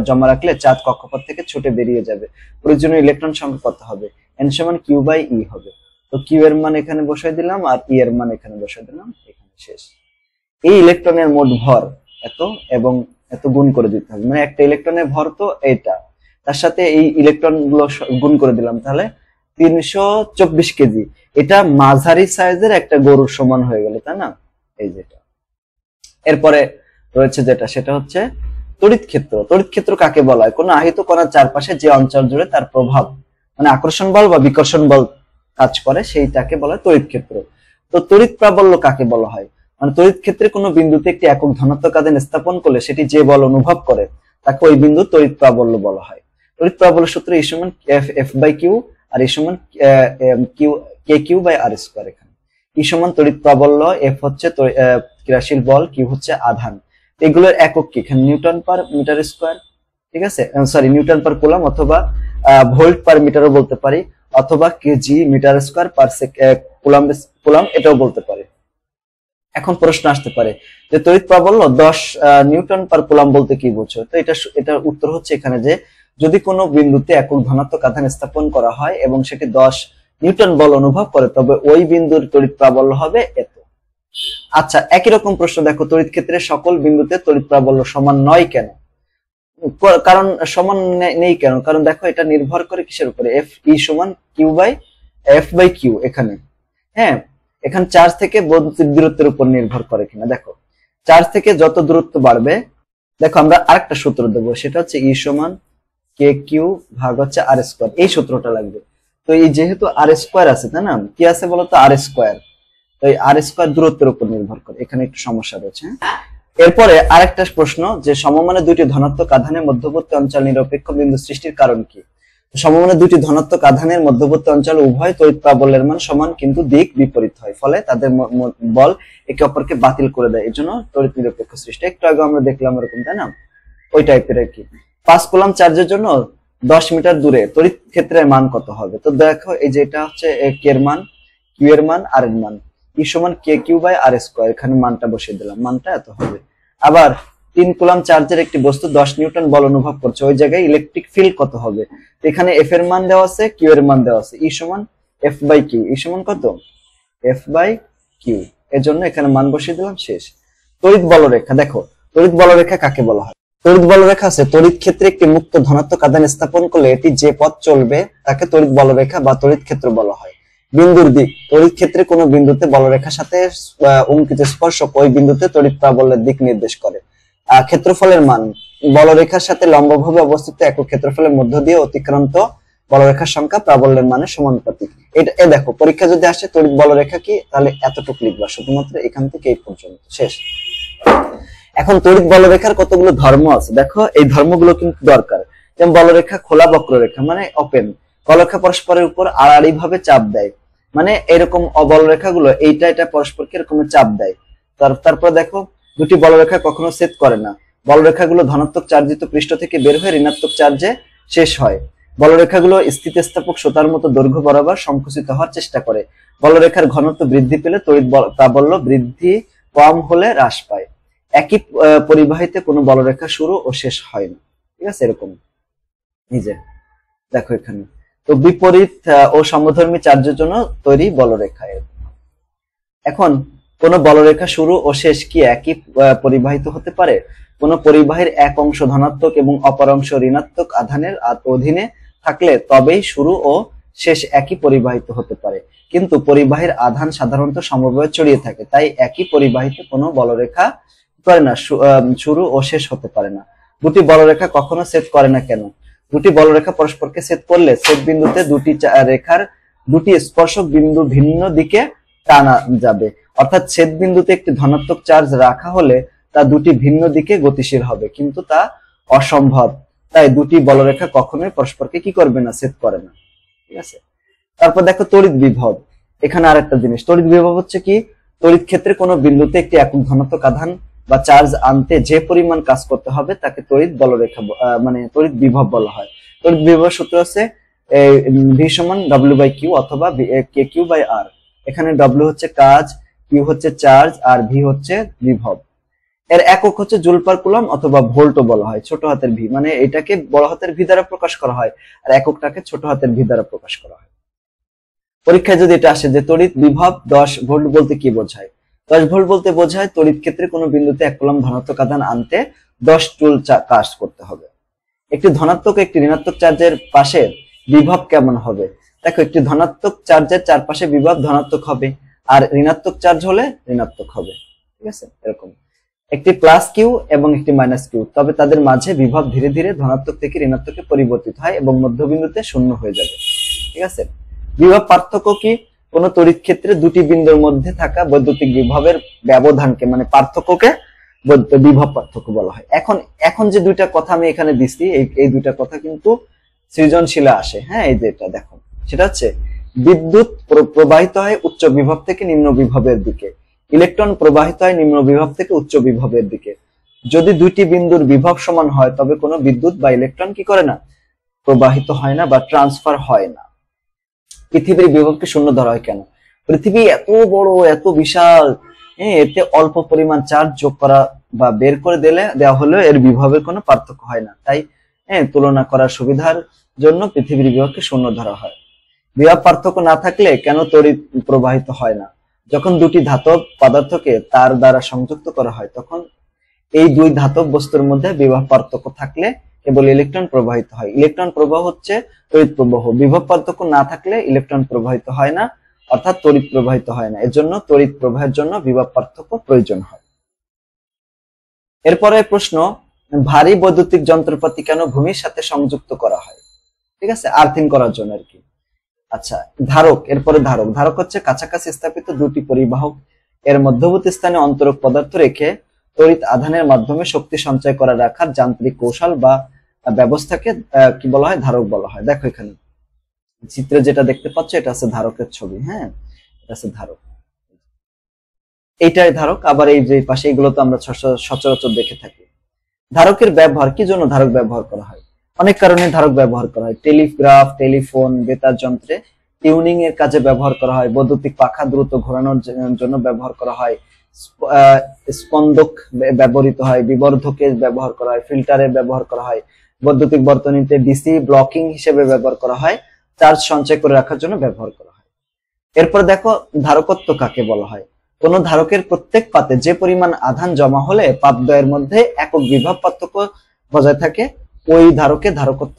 জমা রাখলে চাঁদ কক্ষপথ থেকে ছুটে বেরিয়ে যাবে, প্রয়োজনীয় ইলেকট্রন সংখ্যা কত হবে, এন সমান কিউ বাই ই হবে। তো কিউ এর মান এখানে বসাই দিলাম আর ই এর মান এখানে বসাই দিলাম, এখানে শেষ। এই ইলেকট্রনের মোট ভর এত এবং এত গুণ করে দিতে হবে, মানে একটা ইলেকট্রনের ভর তো এটা, তার সাথে এই ইলেকট্রন গুলো গুণ করে দিলাম, তাহলে 324 কেজি। এটা মাঝারি সাইজের একটা গরুর সমান হয়ে গেল, তাই না? এই যেটা এরপরে রয়েছে যেটা, সেটা হচ্ছে তড়িৎ ক্ষেত্র। তড়িৎ ক্ষেত্র কাকে বলা হয়? কোনো আহিত কণার চারপাশে যে অঞ্চল জুড়ে তার প্রভাব, মানে আকর্ষণ বল বা বিকর্ষণ বল কাজ করে, সেইটাকে বলা হয় তড়িৎ ক্ষেত্র। তো তড়িৎ প্রাবল্য কাকে বলা হয়? মানে তড়িৎ ক্ষেত্রে কোনো বিন্দুতে একটি একক ধনাত্মক আধান স্থাপন করলে সেটি যে বল অনুভব করে তাকে ওই বিন্দু তড়িৎ প্রাবল্য বলা হয়। তড়িৎ প্রাবল্য সূত্র E সমান এফ বাই কিউ আর E সমান Q K Q by R square. এখানে E সমান তড়িৎ প্রাবল্য, এফ হচ্ছে ক্রিয়াশীল বল, কিউ হচ্ছে আধান। এগুলোর একক কি? এখানে নিউটন পার মিটার স্কয়ার, ঠিক আছে, সরি নিউটন পার কুলম অথবা ভোল্ট পার মিটারও বলতে পারি, অথবা KG metre square per coulomb এটাও বলতে পারি। এখন প্রশ্ন আসতে পারে যে তড়িৎ প্রাবল্য 10 নিউটন পার কুলম বলতে কি বোঝো? তো এটার উত্তর হচ্ছে এখানে যে যদি কোনো বিন্দুতে একক ধনাত্মক আধান স্থাপন করা হয় এবং সেটি 10 নিউটন বল অনুভব করে তবে ওই বিন্দুর তড়িৎ প্রাবল্য হবে এত। আচ্ছা, একই রকম প্রশ্ন দেখো, তড়িৎ ক্ষেত্রে সকল বিন্দুতে তড়িৎ প্রাবল্য সমান নয় কেন? কারণ সমান নেই কেন? কারণ দেখো এটা নির্ভর করে কিসের উপরে, এফ ই সমান Q by F by Q. এখানে হ্যাঁ, এখানে চার্জ থেকে বৈদ্যুতিক দূরত্বের উপর নির্ভর করে কিনা। দেখো চার্জ থেকে যত দূরত্ব বাড়বে, দেখো আমরা আরেকটা সূত্র দেবো, সেটা হচ্ছে ই সমান কে কিউ ভাগ হচ্ছে আর স্কয়ার, এই সূত্রটা লাগবে। তো এই যেহেতু আর স্কয়ার আছে, তাই না, কি আছে বলতো, আর স্কয়ার, তো এই আর স্কয়ার দূরত্বের উপর নির্ভর করে, এখানে একটু সমস্যা রয়েছে। এরপরে আরেকটা প্রশ্ন যে সমমানের দুইটি ধনাত্মক আধানের মধ্যবর্তী অঞ্চল নিরপেক্ষ বিন্দু সৃষ্টির কারণ কি? সমমানের দুইটি ধনাত্মক আধানের মধ্যবর্তী অঞ্চল উভয় তড়িৎ প্রাবল্যের মান সমান কিন্তু দিক বিপরীত হয়, ফলে তাদের বল একে অপরকে বাতিল করে দেয়, এজন্য তড়িৎ নিরপেক্ষ সৃষ্টি। একটু আগে আমরা দেখলাম এরকম, তাই না, ওই টাইপের আর কি। 5 কুলম চার্জের জন্য 10 মিটার দূরে তড়িৎ ক্ষেত্রের মান কত হবে? তো দেখো এই যে এটা হচ্ছে কে এর মান, কিউ এর মান, আর এর মান, ই সমান কে কিউ বাই আর স্কয়ার, এখানে মানটা বসিয়ে দিলাম, মানটা এত হবে। আবার 3 কুলম চার্জের একটি বস্তু 10 নিউটন বল অনুভব করছে, ওই জায়গায় ইলেকট্রিক ফিল্ড কত হবে? এখানে এফ এর মান দেওয়া আছে, কিউ এর মান দেওয়া আছে, ই সমান এফ বাই কিউ, ই সমান কত, এফ বাই কিউ, এর জন্য এখানে মান বসিয়ে দিলাম, শেষ। তড়িৎ বলরেখা, দেখো তড়িৎ বলরেখা কাকে বলা হয়? তড়িৎ বলরেখা আছে, তড়িৎ ক্ষেত্রে একটি মুক্ত ধনাত্মক আধান স্থাপন করলে এটি যে পথ চলবে তাকে তড়িৎ বলরেখা বা তড়িৎ ক্ষেত্র বলা হয়। বিন্দুর দিক, তড়িৎ ক্ষেত্রে কোনো বিন্দুতে বলরেখার সাথে অঙ্কিত স্পর্শক ওই বিন্দুতে তড়িৎ প্রাবল্যের দিক নির্দেশ করে। ক্ষেত্রফলের মান, বলরেখার সাথে লম্বভাবে অবস্থিত একক ক্ষেত্রফলের মধ্য দিয়ে অতিক্রান্ত বলরেখার সংখ্যা প্রাবল্যের মানের সমানুপাতিক। এটা দেখো পরীক্ষা যদি আসে তড়িৎ বলরেখা কি, তাহলে এতটুকু লিখবা, শুধুমাত্র এখান থেকে এই পর্যন্ত, শেষ। এখন তড়িৎ বলরেখার কতগুলো ধর্ম আছে, দেখো এই ধর্মগুলো কিন্তু দরকার। যেমন বলরেখা খোলা বক্ররেখা মানে ওপেন, বলরেখা পরস্পরের উপর আড়াআড়ি ভাবে চাপ দেয়, মানে এরকম অবলরেখাগুলো এইটা এটা পরস্পরকে এরকম চাপ দেয়। তারপর দেখো দুটি বলরেখা কখনো ছেদ করে না, বলরেখাগুলো ধনাত্মক চার্জিত পৃষ্ঠ থেকে বের হয়ে ঋণাত্মক চার্জে শেষ হয়। বলরেখাগুলো স্থিতিস্থাপক সুতার মতো দৈর্ঘ্য বরাবর সংকুচিত হওয়ার চেষ্টা করে। বলরেখার ঘনত্ব বৃদ্ধি পেলে তড়িৎ প্রাবল্য বৃদ্ধি, কম হলে হ্রাস পায়। একই পরিবাহিতে কোনো বলরেখা শুরু ও শেষ হয় না, ঠিক আছে, এরকম এই যে দেখো এখানে। তো বিপরীত ও সমধর্মী চার্জের জন্য তৈরি বলরেখা। এখন কোন বলরেখা শুরু ও শেষ কি একই পরিবাহিত হতে পারে? কোন পরিবাহীর এক অংশ ধনাত্মক এবং অপর অংশ ঋণাত্মক আধানের অধীনে থাকলে তবেই শুরু ও শেষ একই পরিবাহিত হতে পারে, কিন্তু পরিবাহীর আধান সাধারণত সমভাবে ছড়িয়ে থাকে, তাই একই পরিবাহিতে কোনো বলরেখা করে না, শুরু ও শেষ হতে পারে না। দুটি বলরেখা কখনো ছেদ করে না কেন? দুটি বলরেখা পরস্পরকে ছেদ করলে ছেদ বিন্দুতে দুটি রেখার দুটি স্পর্শক বিন্দু ভিন্ন দিকে টানা যাবে, অর্থাৎ ছেদ বিন্দুতে একটি ধনাত্মক চার্জ রাখা হলে তা দুটি ভিন্ন দিকে গতিশীল হবে, কিন্তু তা অসম্ভব, তাই দুটি বলরেখা কখনোই পরস্পরকে কি করবে না, ছেদ করে না। ঠিক আছে। তারপর দেখো তড়িৎ বিভব। এখানে আরেকটা জিনিস, তড়িৎ বিভব হচ্ছে কি, তড়িৎ ক্ষেত্রে কোনো বিন্দুতে একটি একক ধনাত্মক আধান বা চার্জ আনতে যে পরিমাণ কাজ করতে হবে তাকে তড়িৎ বলরেখা মানে তড়িৎ বিভব বলা হয়। তড়িৎ বিভবের সূত্র হচ্ছে ভি সমান ডব্লিউ বাই কিউ অথবা কে কিউ বাই আর। এখানে ডব্লিউ হচ্ছে কাজ, কিউ হচ্ছে চার্জ, আর ভি হচ্ছে বিভব। এর একক হচ্ছে জুল পার কুলম অথবা ভোল্টও বলা হয়, ছোট হাতের ভি, মানে এটাকে বড় হাতের ভি দ্বারা প্রকাশ করা হয় আর এককটাকে ছোট হাতের ভি দ্বারা প্রকাশ করা হয়। পরীক্ষায় যদি এটা আসে যে তড়িৎ বিভব 10 ভোল্ট বলতে কি বোঝায়, 10 ভোল্ট বলতে বোঝায় তড়িৎ ক্ষেত্রে কোনো বিন্দুতে 1 কুলম ধনাত্মক আধান আনতে 10 জুল কাজ করতে হবে। একটি ধনাত্মক একটি ঋণাত্মক চার্জের পাশে বিভব কেমন হবে? দেখো, একটি ধনাত্মক চার্জের চারপাশে বিভব ধনাত্মক হবে আর ঋণাত্মক চার্জ হলে ঋণাত্মক হবে। ঠিক আছে, এরকম একটি প্লাস কিউ এবং একটি মাইনাস কিউ, তবে তাদের মাঝে বিভব ধীরে ধীরে ধনাত্মক থেকে ঋণাত্মকে পরিবর্তিত হয় এবং মধ্যবিন্দুতে শূন্য হয়ে যাবে। ঠিক আছে। বিভব পার্থক্য কি? কোন তড়িৎ ক্ষেত্রে দুটি বিন্দুর মধ্যে থাকা বৈদ্যুতিক বিভবের ব্যবধানকে মানে পার্থক্যকে বিভব পার্থক্য বলা হয়। এখন যে দুইটা কথা আমি এখানে দিচ্ছি, এই দুইটা কথা কিন্তু সৃজনশীলে আসে। হ্যাঁ, এই যে এটা দেখো, সেটা হচ্ছে বিদ্যুৎ প্রবাহিত হয় উচ্চ বিভব থেকে নিম্ন বিভবের দিকে, ইলেকট্রন প্রবাহিত হয় নিম্ন বিভব থেকে উচ্চ বিভবের দিকে। যদি দুইটি বিন্দুর বিভব সমান হয় তবে কোনো বিদ্যুৎ বা ইলেকট্রন কি করে না, প্রবাহিত হয় না বা ট্রান্সফার হয় না। পৃথিবীর বিভবকে শূন্য ধরা হয় কেন? পৃথিবী এত বড়, এত বিশাল, এতে অল্প পরিমাণ চার্জ যোগ করা বা বের করে দেওয়া হলেও এর বিভবের কোনো পার্থক্য হয় না, তাই তুলনা করার সুবিধার জন্য পৃথিবীর বিভবকে শূন্য ধরা হয়। বিভব পার্থক্য না থাকলে কেন তড়িৎ প্রবাহিত হয় না? যখন দুটি ধাতব পদার্থকে তার দ্বারা সংযুক্ত করা হয় তখন এই দুই ধাতব বস্তুর মধ্যে বিভব পার্থক্য থাকলে কেবল ইলেকট্রন প্রবাহিত হয়। ইলেকট্রন প্রবাহ হচ্ছে তড়িৎ প্রবাহ। বিভব পার্থক্য না থাকলে ইলেকট্রন প্রবাহিত হয় না, অর্থাৎ তড়িৎ প্রবাহিত হয় না। এজন্য তড়িৎ প্রবাহের জন্য বিভব পার্থক্য প্রয়োজন হয়। এরপরে প্রশ্ন, ভারী বৈদ্যুতিক যন্ত্রপাতি কেন ভূমির সাথে সংযুক্ত করা হয়? ঠিক আছে, আর্থিং করার জন্য আর কি। আচ্ছা, ধারক। এরপরে ধারক। ধারক হচ্ছে কাছাকাছি স্থাপিত দুটি পরিবাহক এর মধ্যবর্তী স্থানে অন্তরক পদার্থ রেখে তড়িৎ আধানের মাধ্যমে শক্তি সঞ্চয় করা রাখার যান্ত্রিক কৌশল বা ব্যবস্থাকে কি বলা হয়? ধারক বলা হয়। দেখো এখানে চিত্রে যেটা দেখতে পাচ্ছ এটা আছে ধারকের ছবি। হ্যাঁ, এটা আছে ধারক, এইটাই ধারক। আবার এই যে পাশে এগুলো তো আমরা সচরাচর দেখে থাকি। ধারকের ব্যবহার, কি জন্য ধারক ব্যবহার করা হয়? অনেক কারণে ধারক ব্যবহার করা হয়। টেলিগ্রাফ, টেলিফোন, বেতার যন্ত্রে টিউনিং এর কাজে ব্যবহার করা হয়, বৈদ্যুতিক পাখা দ্রুত ঘোরানোর জন্য ব্যবহার করা হয়, স্পন্দক ব্যবহৃত হয়, বিবর্ধকে ব্যবহার করা হয়, ফিল্টারে ব্যবহার করা হয়, বৈদ্যুতিক বর্তনীতে ডিসি ব্লকিং হিসেবে ব্যবহার করা হয়, চার্জ সঞ্চয় করে রাখার জন্য ব্যবহার করা হয়। এরপর দেখো, ধারকত্ব কাকে বলা হয়? কোন ধারকের প্রত্যেক পাতে যে পরিমাণ আধান জমা হলে পাতদ্বয়ের মধ্যে একক বিভব পার্থক্য বজায় থাকে ওই ধারকের ধারকত্ব,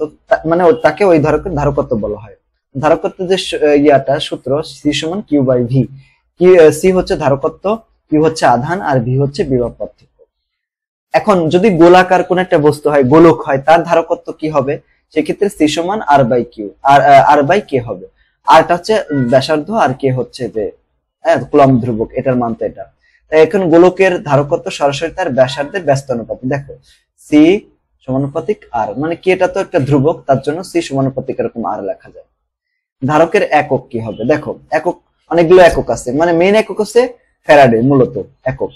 মানে তাকে ওই ধারকের ধারকত্ব বলা হয়। ধারকত্ব যে সূত্র সি সমান কিউ বাই ভি। সি হচ্ছে ধারকত্ব, কিউ হচ্ছে আধান, আর ভি হচ্ছে বিভব পার্থক্য। এখন যদি গোলাকার কোন একটা বস্তু হয়, গোলক হয়, তার ধারকত্ব কি হবে? সেক্ষেত্রে সি সমান আর বাই কিউ, আর বাই কে হবে। আরটা হচ্ছে ব্যাসার্ধ আর কে হচ্ছে যে কুলম্ব ধ্রুবক, এটার মান তো এটা। তাই এখন গোলকের ধারকত্ব সরাসরি তার ব্যাসার্ধের ব্যস্ত অনুপাত। দেখো সি সমানুপাতিক আর, মানে কি, এটা তো একটা ধ্রুবক, তার জন্য সি সমানুপাতিক এরকম আর লেখা যায়। ধারকের একক কি হবে? দেখো একক, অনেকগুলো একক আছে, মানে মেইন একক হচ্ছে ফ্যারাডে, মূলত একক,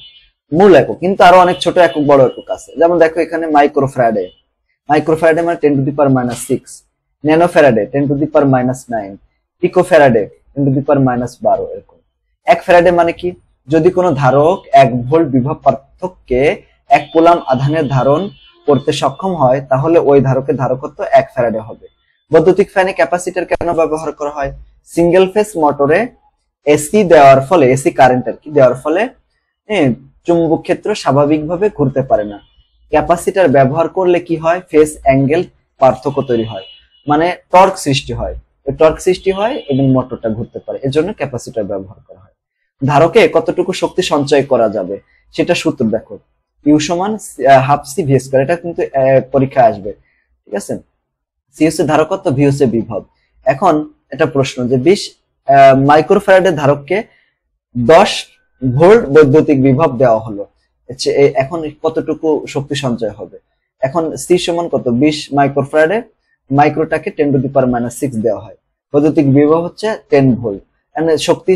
মূল একক, কিন্তু আরো অনেক ছোট একক, বড় একক আছে। যেমন দেখো এখানে মাইক্রোফ্যারাডে, মাইক্রোফ্যারাডে মানে 10⁻⁻6, ন্যানোফ্যারাডে 10⁻⁹, পিকোফ্যারাডে 10⁻⁻12, এরকম। 1 ফ্যারাডে মানে কি? যদি কোনো ধারক 1 ভোল্ট বিভব পার্থক্যে 1 কুলাম আধানের ধারণ করতে সক্ষম হয় তাহলে ওই ধারকের ধারকত্ব 1 ফ্যারাডে হবে। বৈদ্যুতিক ফ্যানে ক্যাপাসিটর কেন ব্যবহার করা হয়? সিঙ্গেল ফেজ মোটরে এসি দেওয়ার ফলে, এসি কারেন্ট আর কি দেওয়ার ফলে চুম্বক ক্ষেত্র স্বাভাবিকভাবে ঘুরতে পারে না। ক্যাপাসিটর ব্যবহার করলে কি হয়? ফেজ অ্যাঙ্গেল পার্থক্য তৈরি হয়, মানে টর্ক সৃষ্টি হয়, টর্ক সৃষ্টি হয় এবং মোটরটা ঘুরতে পারে, এজন্য ক্যাপাসিটর ব্যবহার করা হয়। ধারকে কতটুকু শক্তি সঞ্চয় করা যাবে সেটা সূত্র দেখো, ইউ সমান হাফ সি ভি স্কয়ার, এটা কিন্তু পরীক্ষায় আসবে। ঠিক আছে, সি হচ্ছে ধারকত্ব, ভি হচ্ছে বিভব। এখন এটা প্রশ্ন যে 20 মাইক্রোফ্যারাডের ধারককে 10 ভোল্ট বৈদ্যুতিক বিভব দেওয়া হলো, এখন কতটুকু শক্তি সঞ্চয় হবে? এখন সি সমান কত? 20 মাইক্রোফ্যারাডে, মাইক্রোটাকে 10⁻⁻6 দেওয়া হয়, বৈদ্যুতিক বিভব হচ্ছে 10 ভোল্ট, এন্ড শক্তি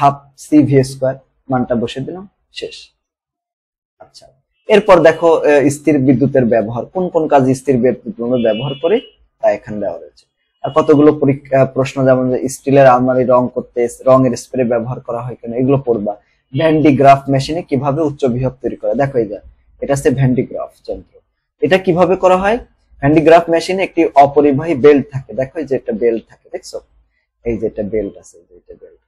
হাফ CV স্কয়ার, মানটা বসে দিলাম, শেষ। আচ্ছা, এরপর দেখো স্থির বিদ্যুতের ব্যবহার, কোন কোন কাজে স্থির বিদ্যুৎ আমরা ব্যবহার করি তা এখানে দেওয়া রয়েছে। আর কতগুলো প্রশ্ন, যেমন যে স্টিলের আলমারি রং করতে রঙের স্প্রে ব্যবহার করা হয় কেন, এগুলো পড়বা। ভ্যান ডি গ্রাফ মেশিনে কিভাবে উচ্চ বিভব তৈরি করে, দেখো এই যে এটা হচ্ছে ভ্যান ডি গ্রাফ যন্ত্র। এটা কিভাবে করা হয়, ভ্যান ডি গ্রাফ মেশিনে একটি অপরিবাহী বেল্ট থাকে, দেখো এই যে একটা বেল্ট থাকে, দেখছো এই যে একটা বেল্ট আছে, এই যে এটা বেল্ট।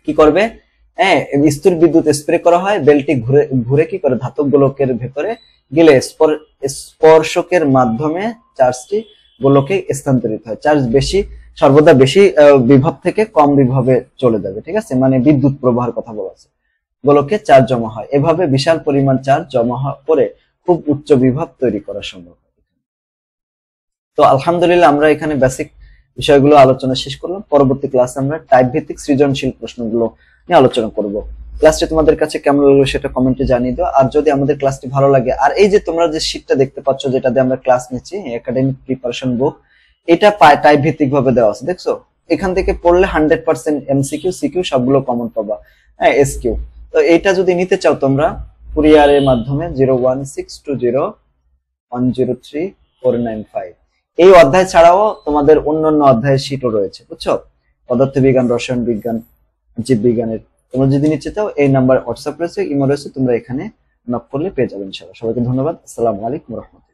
কি করবে, হ্যাঁ, স্থির বিদ্যুৎ স্প্রে করা হয়, বেল্টটি ঘুরে ঘুরে কি করে ধাতব গোলকের ভেতরে গেলে স্পর্শকের মাধ্যমে চার্জটি গোলকে স্থানান্তরিত হয়। চার্জ বেশি, সর্বদা বেশি বিভব থেকে কম বিভবে চলে যাবে, ঠিক আছে, মানে বিদ্যুৎ প্রবাহের কথা বলা আছে। গোলকে চার্জ জমা হয়, এভাবে বিশাল পরিমাণ চার্জ জমা করে খুব উচ্চ বিভব তৈরি করা সম্ভব। তো আলহামদুলিল্লাহ আমরা এখানে বেসিক বিষয়গুলো আলোচনা শেষ করলাম। পরবর্তী ক্লাসে আমরা টাইপ ভিত্তিক সৃজনশীল প্রশ্নগুলো নিয়ে আলোচনা করব। ক্লাসটি তোমাদের কাছে কেমন লাগলো সেটা কমেন্টে জানিয়ে দাও। আর যদি আমাদের ক্লাসটি ভালো লাগে, আর এই যে তোমরা যে শীটটা দেখতে পাচ্ছ যেটা দিয়ে আমরা ক্লাস নিচ্ছি, একাডেমিক প্রিপারেশন বুক, এটা টাইপ ভিত্তিক ভাবে দেওয়া আছে, দেখছো এখান থেকে পড়লে 100% MCQ সিকিউ সবগুলো কমন পাবা, হ্যাঁ SQ। তো এটা যদি নিতে চাও তোমরা কুরিয়ারের মাধ্যমে 01620103495, এই অধ্যায় ছাড়াও তোমাদের অন্যান্য অধ্যায়ের শীটও রয়েছে, বুঝছো, পদার্থবিজ্ঞান, রসায়ন বিজ্ঞান, জীববিজ্ঞানের। তোমরা যদি নিতে চাও এই নাম্বার হোয়াটসঅ্যাপ রয়েছে, ইমো রয়েছে, তোমরা এখানে নক করলে পেয়ে যাবেন ইনশাআল্লাহ। সবাইকে ধন্যবাদ। আসসালামু আলাইকুম ওয়া রাহমাতুল্লাহ।